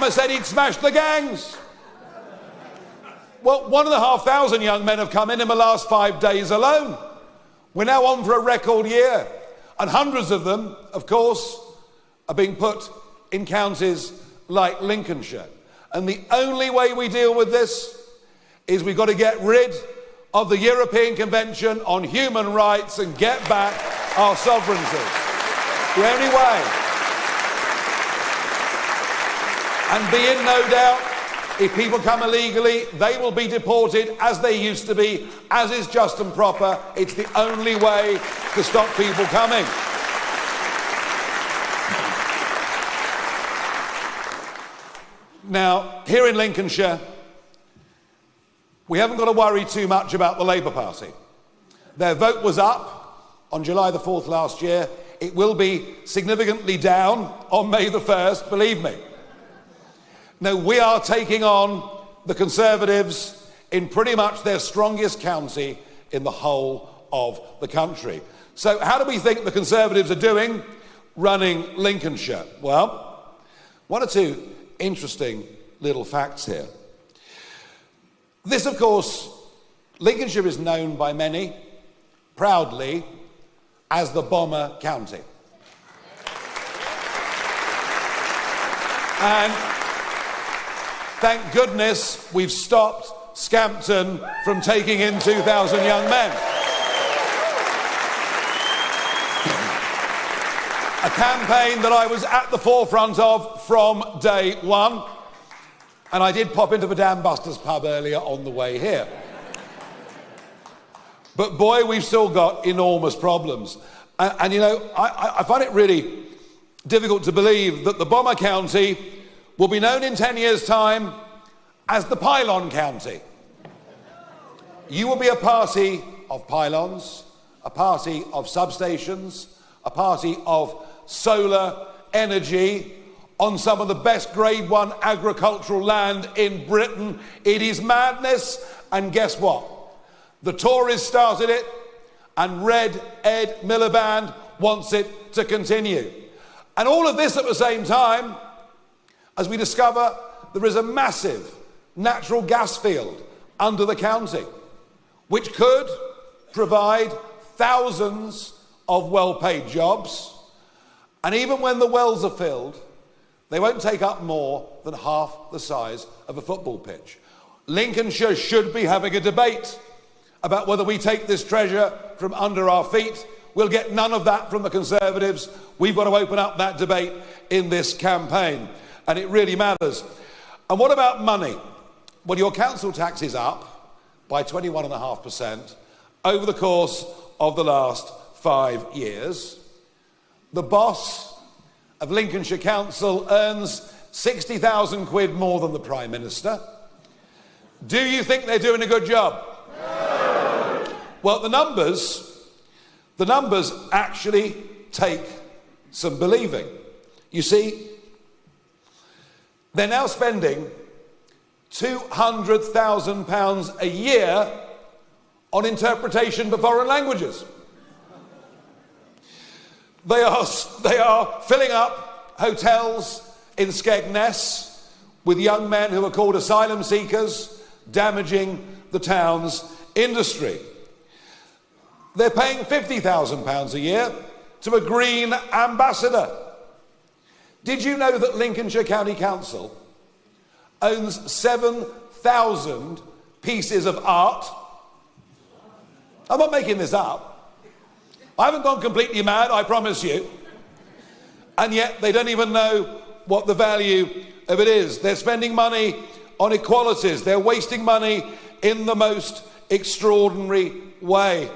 said he'd smash the gangs. Well, 1,500 young men have come in the last 5 days alone. We're now on for a record year. And hundreds of them, of course, are being put in counties like Lincolnshire. And the only way we deal with this is we've got to get rid of the European Convention on Human Rights and get back our sovereignty. The only way. And be in no doubt, if people come illegally, they will be deported as they used to be, as is just and proper. It's the only way to stop people coming. Now, here in Lincolnshire, we haven't got to worry too much about the Labour Party. Their vote was up on July the 4th last year. It will be significantly down on May the 1st, believe me. No, we are taking on the Conservatives in pretty much their strongest county in the whole of the country. So how do we think the Conservatives are doing running Lincolnshire? Well, 1 or 2 interesting little facts here. This, of course, Lincolnshire is known by many, proudly, as the Bomber County. And thank goodness we've stopped Scampton from taking in 2,000 young men. A campaign that I was at the forefront of from day one. And I did pop into the Dan Busters pub earlier on the way here. But boy, we've still got enormous problems. And you know, I find it really difficult to believe that the Bomber County will be known in 10 years' time as the Pylon County. You will be a party of pylons, a party of substations, a party of solar energy on some of the best grade 1 agricultural land in Britain. It is madness, and guess what? The Tories started it, and Red Ed Miliband wants it to continue. And all of this at the same time, as we discover there is a massive natural gas field under the county, which could provide thousands of well-paid jobs. And even when the wells are filled, they won't take up more than half the size of a football pitch. Lincolnshire should be having a debate about whether we take this treasure from under our feet. We'll get none of that from the Conservatives. We've got to open up that debate in this campaign. And it really matters. And what about money? Well, your council tax is up by 21.5% over the course of the last 5 years, the boss of Lincolnshire Council earns 60,000 quid more than the Prime Minister. Do you think they're doing a good job? No. Well, the numbers actually take some believing. You see, they're now spending £200,000 a year on interpretation for foreign languages. They are filling up hotels in Skegness with young men who are called asylum seekers, damaging the town's industry. They're paying £50,000 a year to a green ambassador. Did you know that Lincolnshire County Council owns 7,000 pieces of art? I'm not making this up. I haven't gone completely mad, I promise you. And yet they don't even know what the value of it is. They're spending money on equalities. They're wasting money in the most extraordinary way.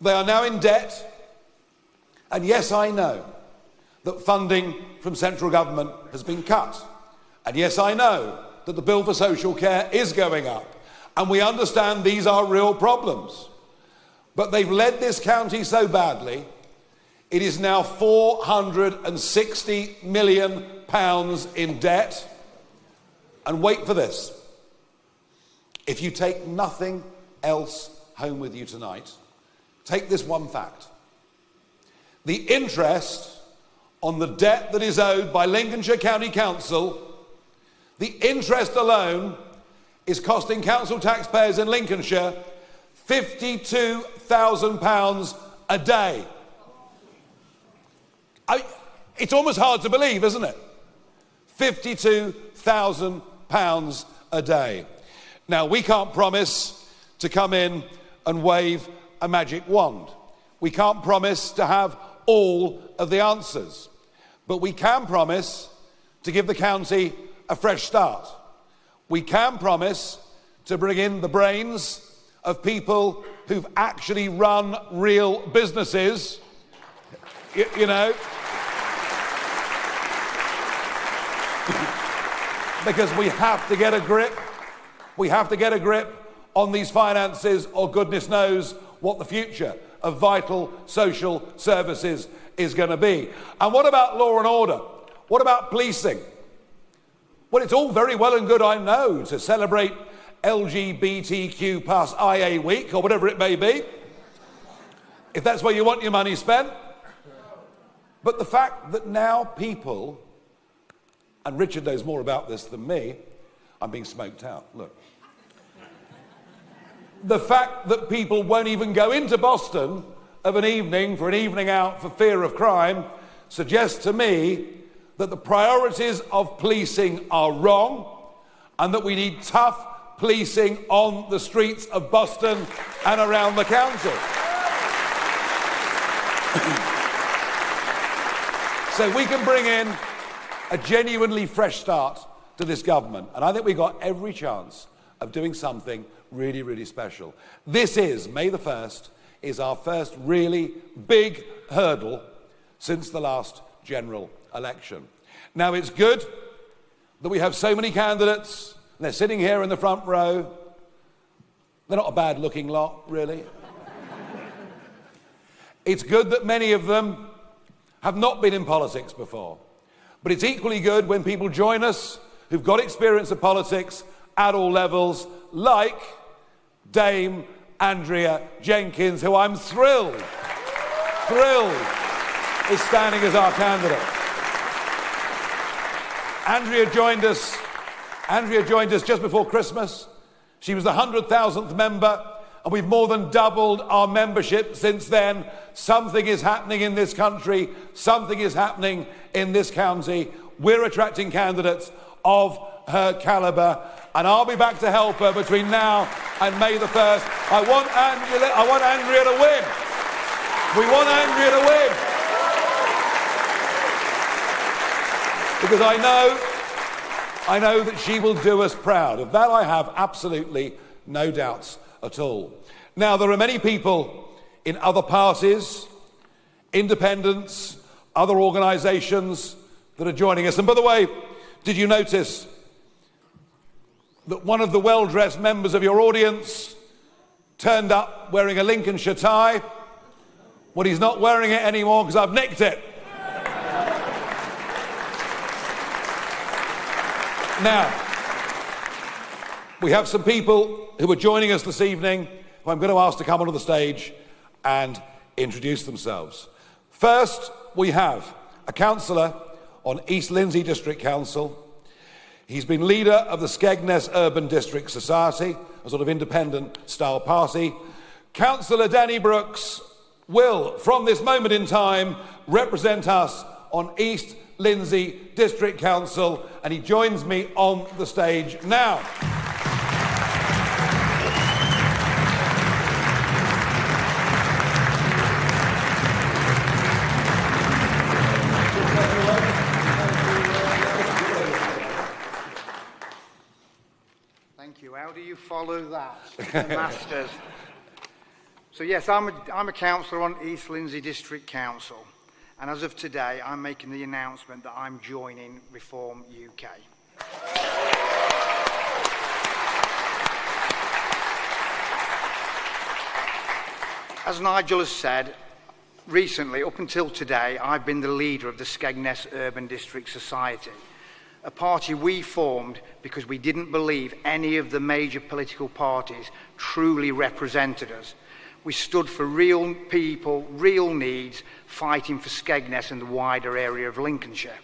They are now in debt. And yes, I know that funding from central government has been cut. And yes, I know that the bill for social care is going up. And we understand these are real problems. But they've led this county so badly, it is now £460 million in debt. And wait for this. If you take nothing else home with you tonight, take this one fact. The interest on the debt that is owed by Lincolnshire County Council, the interest alone is costing council taxpayers in Lincolnshire £52,000 a day. It's almost hard to believe, isn't it? £52,000 a day. Now, we can't promise to come in and wave a magic wand. We can't promise to have all of the answers. But we can promise to give the county a fresh start. We can promise to bring in the brains of people who've actually run real businesses, you know. Because we have to get a grip. We have to get a grip on these finances, or goodness knows what the future of vital social services is going to be. And what about law and order? What about policing? Well, it's all very well and good, I know, to celebrate LGBTQ plus IA week, or whatever it may be, if that's where you want your money spent. But the fact that now people, and Richard knows more about this than me, I'm being smoked out, look. The fact that people won't even go into Boston of an evening for an evening out for fear of crime suggests to me that the priorities of policing are wrong, and that we need tough policing on the streets of Boston and around the county. So we can bring in a genuinely fresh start to this government, and I think we've got every chance of doing something really, really special. This is, May the 1st, is our first really big hurdle since the last general election. Now, it's good that we have so many candidates, and they're sitting here in the front row. They're not a bad-looking lot, really. It's good that many of them have not been in politics before. But it's equally good when people join us who've got experience of politics at all levels, like Dame Andrea Jenkyns, who I'm thrilled is standing as our candidate. Andrea joined us just before Christmas. She was the 100,000th member, and we've more than doubled our membership since then. Something is happening in this country. Something is happening in this county. We're attracting candidates of her calibre, and I'll be back to help her between now and May the 1st. I want Andrea to win. We want Andrea to win. Because I know that she will do us proud. Of that I have absolutely no doubts at all. Now, there are many people in other parties, independents, other organisations that are joining us. And by the way, did you notice that one of the well-dressed members of your audience turned up wearing a Lincolnshire tie? Well, he's not wearing it anymore because I've nicked it. Now, we have some people who are joining us this evening who I'm going to ask to come onto the stage and introduce themselves. First, we have a councillor on East Lindsey District Council. He's been leader of the Skegness Urban District Society, a sort of independent style party. Councillor Danny Brooks will, from this moment in time, represent us on East Lindsey District Council, and he joins me on the stage now. Thank you. How do you follow that? The masters. So yes, I'm a councillor on East Lindsey District Council, and as of today I'm making the announcement that I'm joining Reform UK. As Nigel has said, recently, up until today, I've been the leader of the Skegness Urban District Society, a party we formed because we didn't believe any of the major political parties truly represented us. We stood for real people, real needs, fighting for Skegness and the wider area of Lincolnshire.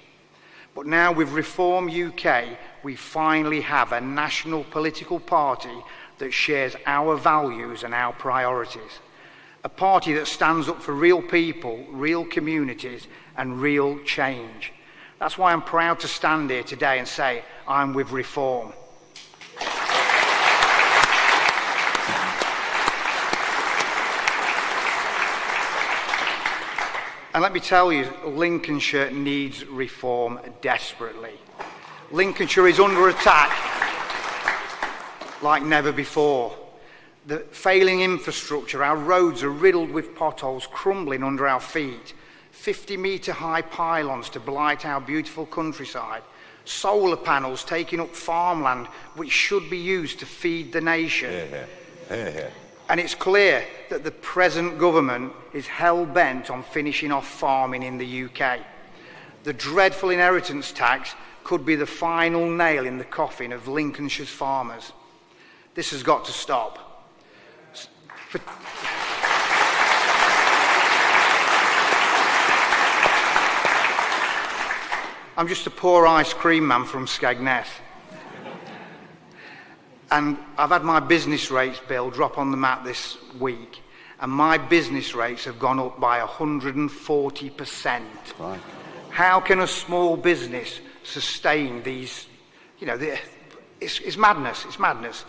But now with Reform UK, we finally have a national political party that shares our values and our priorities. A party that stands up for real people, real communities, and real change. That's why I'm proud to stand here today and say I'm with Reform. And let me tell you, Lincolnshire needs reform desperately. Lincolnshire is under attack like never before. The failing infrastructure, our roads are riddled with potholes crumbling under our feet. 50-metre high pylons to blight our beautiful countryside. Solar panels taking up farmland which should be used to feed the nation. And it's clear that the present government is hell-bent on finishing off farming in the UK. The dreadful inheritance tax could be the final nail in the coffin of Lincolnshire's farmers. This has got to stop. I'm just a poor ice cream man from Skegness. And I've had my business rates bill drop on the mat this week, and my business rates have gone up by 140%. Right. How can a small business sustain these, it's madness, it's madness.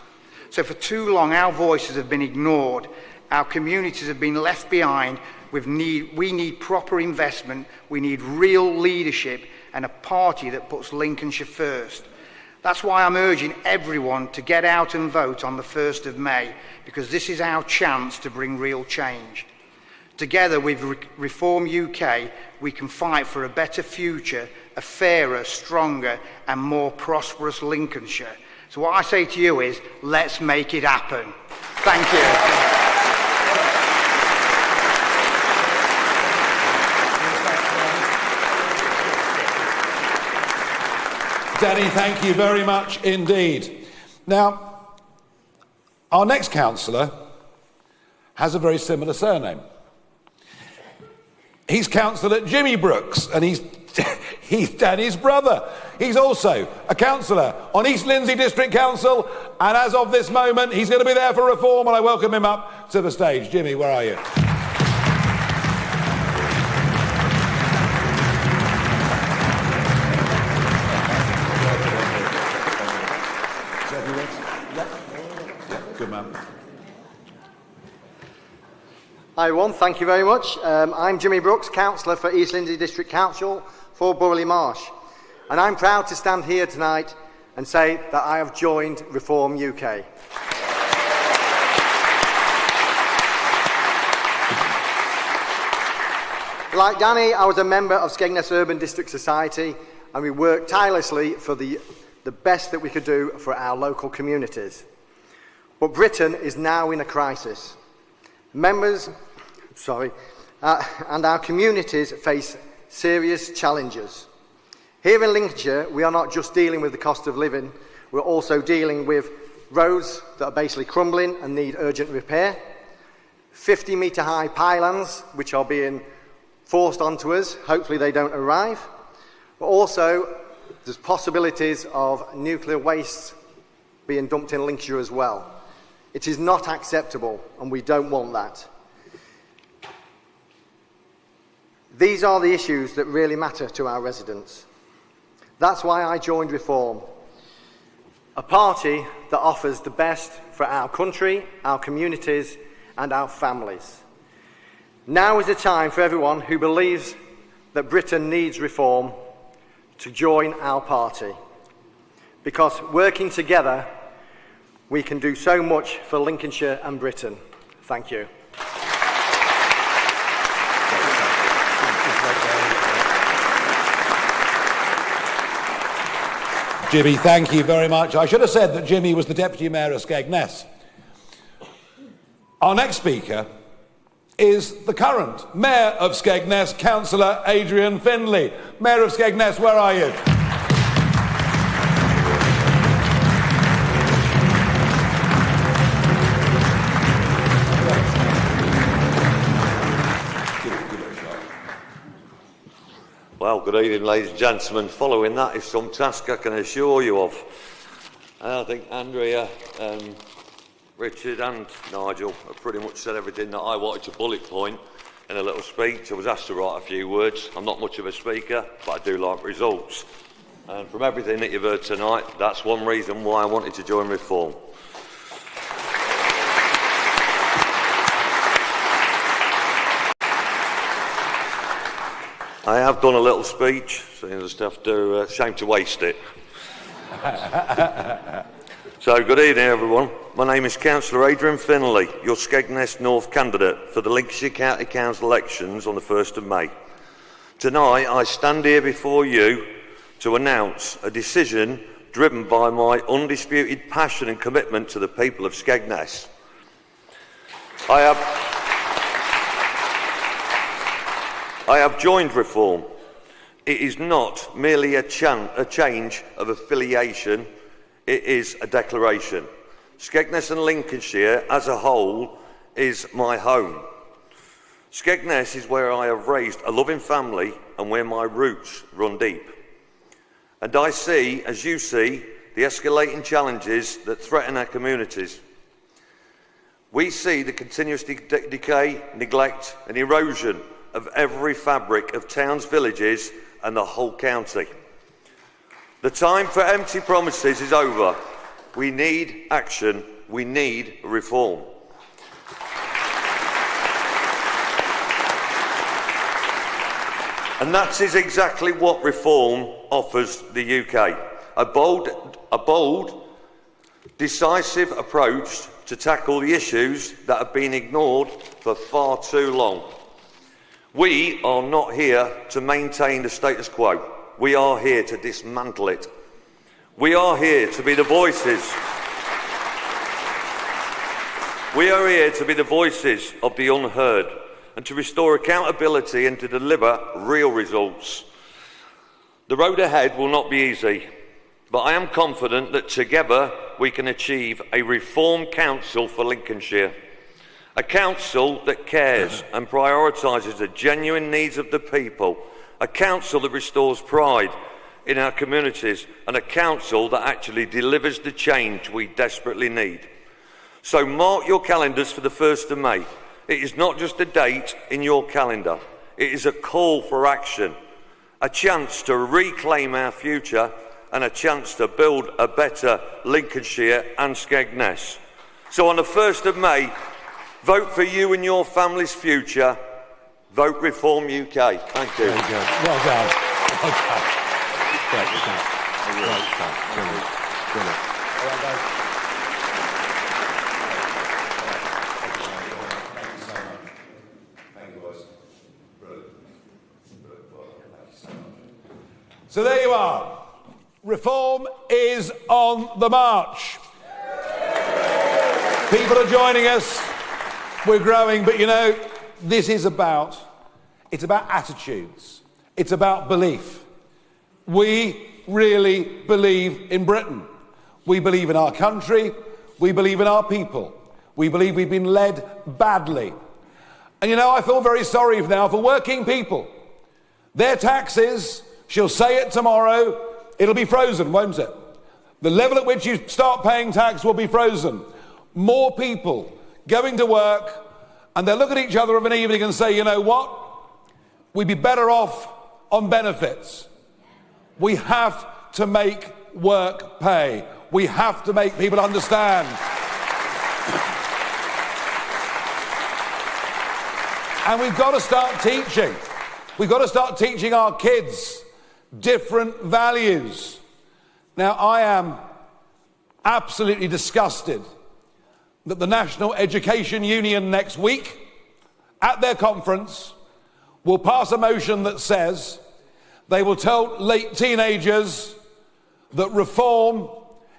So for too long, our voices have been ignored, our communities have been left behind. We need proper investment, we need real leadership, and a party that puts Lincolnshire first. That's why I'm urging everyone to get out and vote on the 1st of May, because this is our chance to bring real change. Together with Reform UK, we can fight for a better future, a fairer, stronger and more prosperous Lincolnshire. So what I say to you is, let's make it happen. Thank you. Danny, thank you very much indeed. Now, our next councillor has a very similar surname. He's Councillor Jimmy Brooks, and he's Danny's brother. He's also a councillor on East Lindsey District Council, and as of this moment, he's going to be there for Reform, and I welcome him up to the stage. Jimmy, where are you? Good man. Hi everyone, thank you very much. I'm Jimmy Brooks, Councillor for East Lindsey District Council for Burley Marsh. And I'm proud to stand here tonight and say that I have joined Reform UK. Like Danny, I was a member of Skegness Urban District Society, and we worked tirelessly for the best that we could do for our local communities. But Britain is now in a crisis. And our communities face serious challenges. Here in Lincolnshire, we are not just dealing with the cost of living, we're also dealing with roads that are basically crumbling and need urgent repair, 50-metre high pylons which are being forced onto us, hopefully they don't arrive, but also there's possibilities of nuclear waste being dumped in Lincolnshire as well. It is not acceptable, and we don't want that. These are the issues that really matter to our residents. That's why I joined Reform, a party that offers the best for our country, our communities, and our families. Now is the time for everyone who believes that Britain needs reform to join our party, because working together we can do so much for Lincolnshire and Britain. Thank you. Jimmy, thank you very much. I should have said that Jimmy was the Deputy Mayor of Skegness. Our next speaker is the current Mayor of Skegness, Councillor Adrian Findlay. Mayor of Skegness, where are you? Well, good evening, ladies and gentlemen. Following that is some task I can assure you of. I think Andrea, Richard and Nigel have pretty much said everything that I wanted to bullet point in a little speech. I was asked to write a few words. I'm not much of a speaker, but I do like results. And from everything that you've heard tonight, that's one reason why I wanted to join Reform. I have done a little speech, so you just have to, shame to waste it. So, good evening everyone. My name is Councillor Adrian Findlay, your Skegness North candidate for the Lincolnshire County Council elections on the 1st of May. Tonight I stand here before you to announce a decision driven by my undisputed passion and commitment to the people of Skegness. I have joined Reform. It is not merely a change of affiliation, it is a declaration. Skegness and Lincolnshire as a whole is my home. Skegness is where I have raised a loving family and where my roots run deep. And I see, as you see, the escalating challenges that threaten our communities. We see the continuous decay, neglect and erosion of every fabric of towns, villages and the whole county. The time for empty promises is over. We need action. We need reform. And that is exactly what Reform offers the UK. A bold, decisive approach to tackle the issues that have been ignored for far too long. We are not here to maintain the status quo. We are here to dismantle it. We are here to be the voices. We are here to be the voices of the unheard and to restore accountability and to deliver real results. The road ahead will not be easy, but I am confident that together we can achieve a reformed council for Lincolnshire. A council that cares and prioritises the genuine needs of the people. A council that restores pride in our communities and a council that actually delivers the change we desperately need. So mark your calendars for the 1st of May. It is not just a date in your calendar. It is a call for action, a chance to reclaim our future and a chance to build a better Lincolnshire and Skegness. So on the 1st of May, vote for you and your family's future. Vote Reform UK. Thank you. Very good. Well done. Well done. Well done. Well done. So there you are. Reform is on the march. People are joining us. We're growing, but you know, it's about attitudes. It's about belief. We really believe in Britain. We believe in our country. We believe in our people. We believe we've been led badly. And you know, I feel very sorry now for working people. Their taxes, she'll say it tomorrow, it'll be frozen, won't it? The level at which you start paying tax will be frozen. More people going to work, and they'll look at each other of an evening and say, you know what? We'd be better off on benefits. We have to make work pay. We have to make people understand. And we've got to start teaching. We've got to start teaching our kids different values. Now, I am absolutely disgusted that the National Education Union next week, at their conference, will pass a motion that says they will tell late teenagers that Reform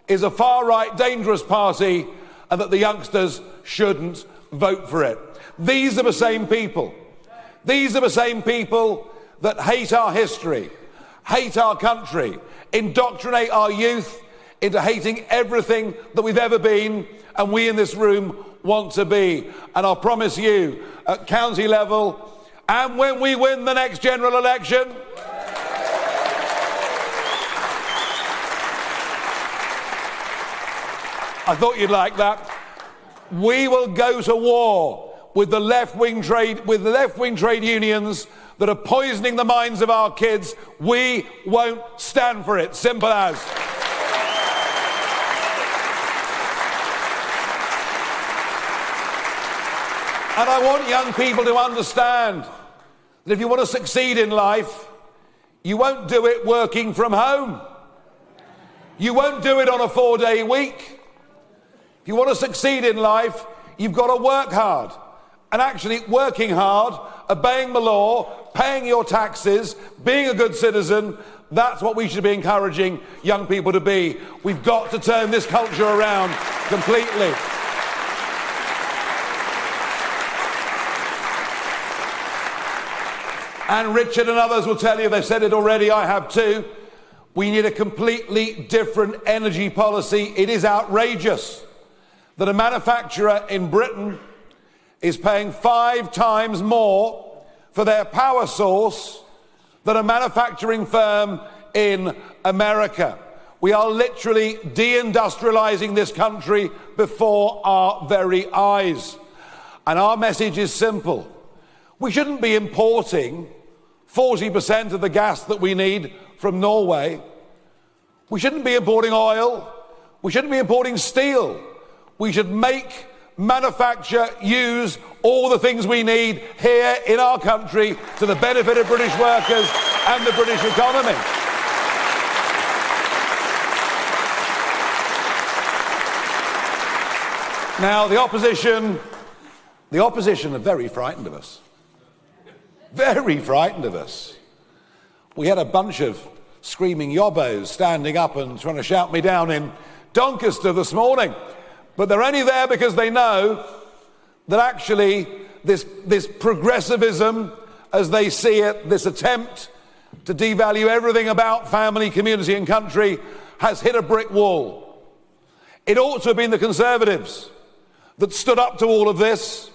is a far-right dangerous party and that the youngsters shouldn't vote for it. These are the same people. These are the same people that hate our history, hate our country, indoctrinate our youth into hating everything that we've ever been and we in this room want to be. And I'll promise you, at county level, and when we win the next general election, I thought you'd like that, we will go to war with the left-wing trade unions that are poisoning the minds of our kids. We won't stand for it. Simple as. And I want young people to understand that if you want to succeed in life, you won't do it working from home. You won't do it on a 4-day week. If you want to succeed in life, you've got to work hard. And actually working hard, obeying the law, paying your taxes, being a good citizen, that's what we should be encouraging young people to be. We've got to turn this culture around completely. And Richard and others will tell you, they've said it already, I have too, we need a completely different energy policy. It is outrageous that a manufacturer in Britain is paying 5 times more for their power source than a manufacturing firm in America. We are literally deindustrializing this country before our very eyes. And our message is simple. We shouldn't be importing 40% of the gas that we need from Norway. We shouldn't be importing oil. We shouldn't be importing steel. We should make, manufacture, use all the things we need here in our country to the benefit of British workers and the British economy. Now, the opposition are very frightened of us. Very frightened of us. We had a bunch of screaming yobbos standing up and trying to shout me down in Doncaster this morning. But they're only there because they know that actually this progressivism, as they see it, this attempt to devalue everything about family, community and country, has hit a brick wall. It ought to have been the Conservatives that stood up to all of this,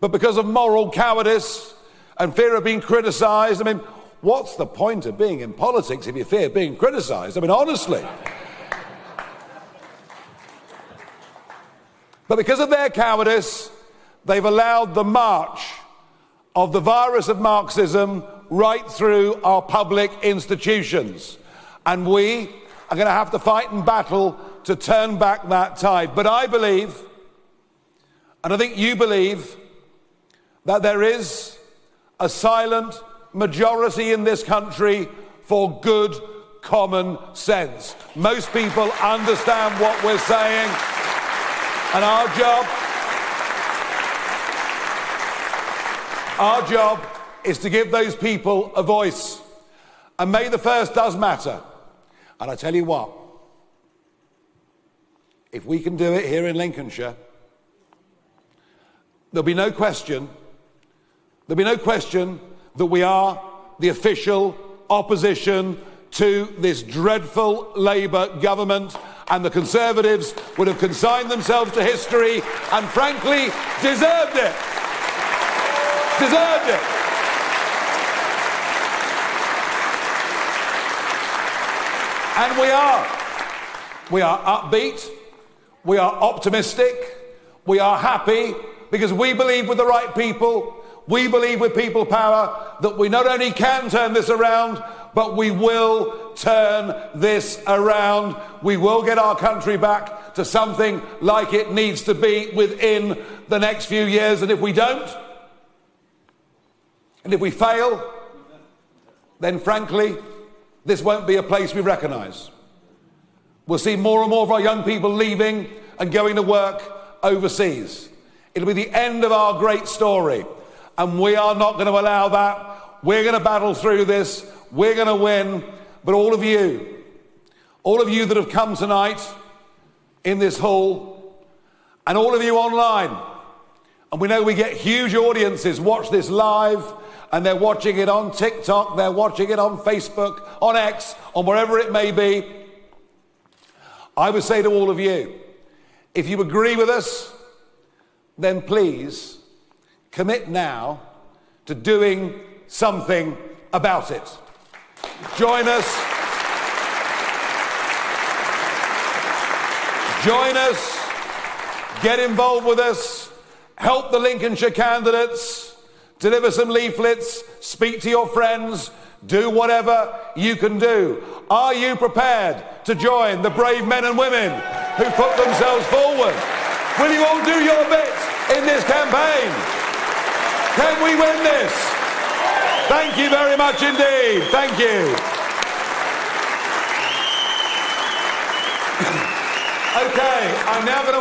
but because of moral cowardice and fear of being criticised, I mean, what's the point of being in politics if you fear being criticised? I mean, honestly. But because of their cowardice, they've allowed the march of the virus of Marxism right through our public institutions. And we are going to have to fight and battle to turn back that tide. But I believe, and I think you believe, that there is a silent majority in this country for good common sense. Most people understand what we're saying. And our job is to give those people a voice. And May the 1st does matter. And I tell you what, if we can do it here in Lincolnshire, there'll be no question that we are the official opposition to this dreadful Labour government, and the Conservatives would have consigned themselves to history and frankly deserved it. Deserved it. And we are upbeat, we are optimistic, we are happy, because we believe with the right people, we believe with people power, that we not only can turn this around, but we will turn this around. We will get our country back to something like it needs to be within the next few years. And if we don't, and if we fail, then frankly, this won't be a place we recognise. We'll see more and more of our young people leaving and going to work overseas. It'll be the end of our great story, and we are not going to allow that. We're going to battle through this. We're going to win. But all of you that have come tonight in this hall, and all of you online, and we know we get huge audiences watch this live, and they're watching it on TikTok, they're watching it on Facebook, on X, on wherever it may be. I would say to all of you, if you agree with us, then please commit now to doing something about it. Join us. Join us. Get involved with us. Help the Lincolnshire candidates. Deliver some leaflets. Speak to your friends. Do whatever you can do. Are you prepared to join the brave men and women who put themselves forward? Will you all do your bit in this campaign? Can we win this? Thank you very much indeed. Thank you. Okay, I'm now going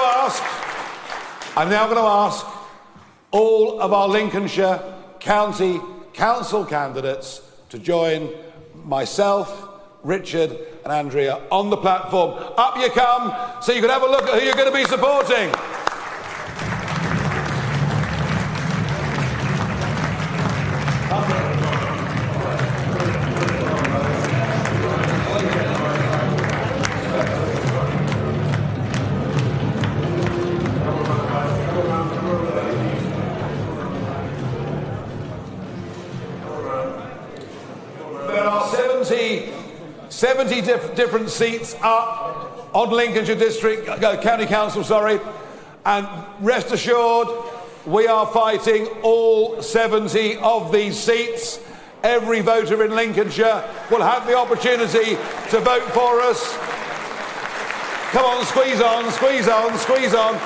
to ask all of our Lincolnshire County Council candidates to join myself, Richard and Andrea on the platform. Up you come, so you can have a look at who you're going to be supporting. There are 70 different seats up on Lincolnshire County Council, and rest assured, we are fighting all 70 of these seats. Every voter in Lincolnshire will have the opportunity to vote for us. Come on, squeeze on, squeeze on, squeeze on.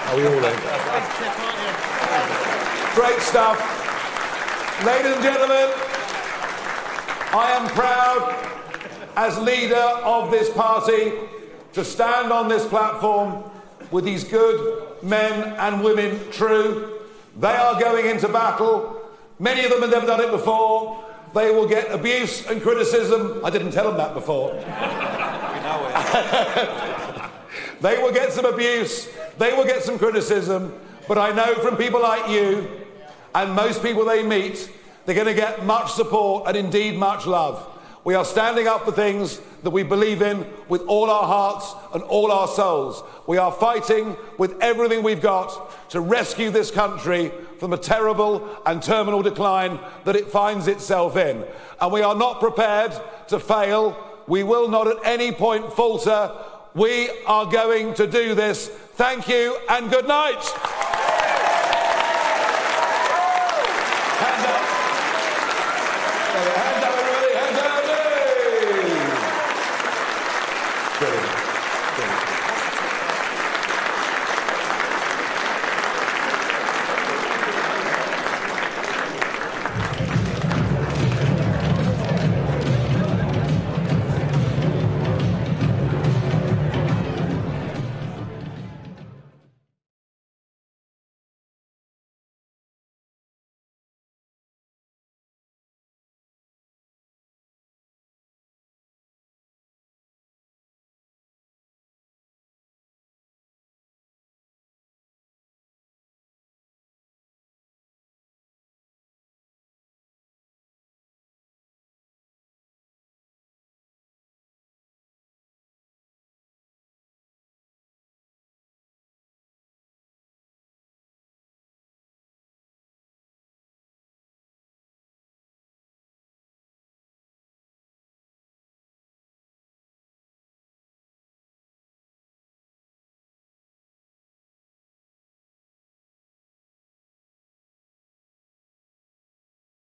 Are we all in? Great stuff. Ladies and gentlemen, I am proud as leader of this party to stand on this platform with these good men and women true. They are going into battle. Many of them have never done it before. They will get abuse and criticism. I didn't tell them that before. We know it. They will get some abuse. They will get some criticism. But I know from people like you and most people they meet, they're going to get much support and indeed much love. We are standing up for things that we believe in with all our hearts and all our souls. We are fighting with everything we've got to rescue this country from the terrible and terminal decline that it finds itself in. And we are not prepared to fail. We will not at any point falter. We are going to do this. Thank you and good night. Hands up.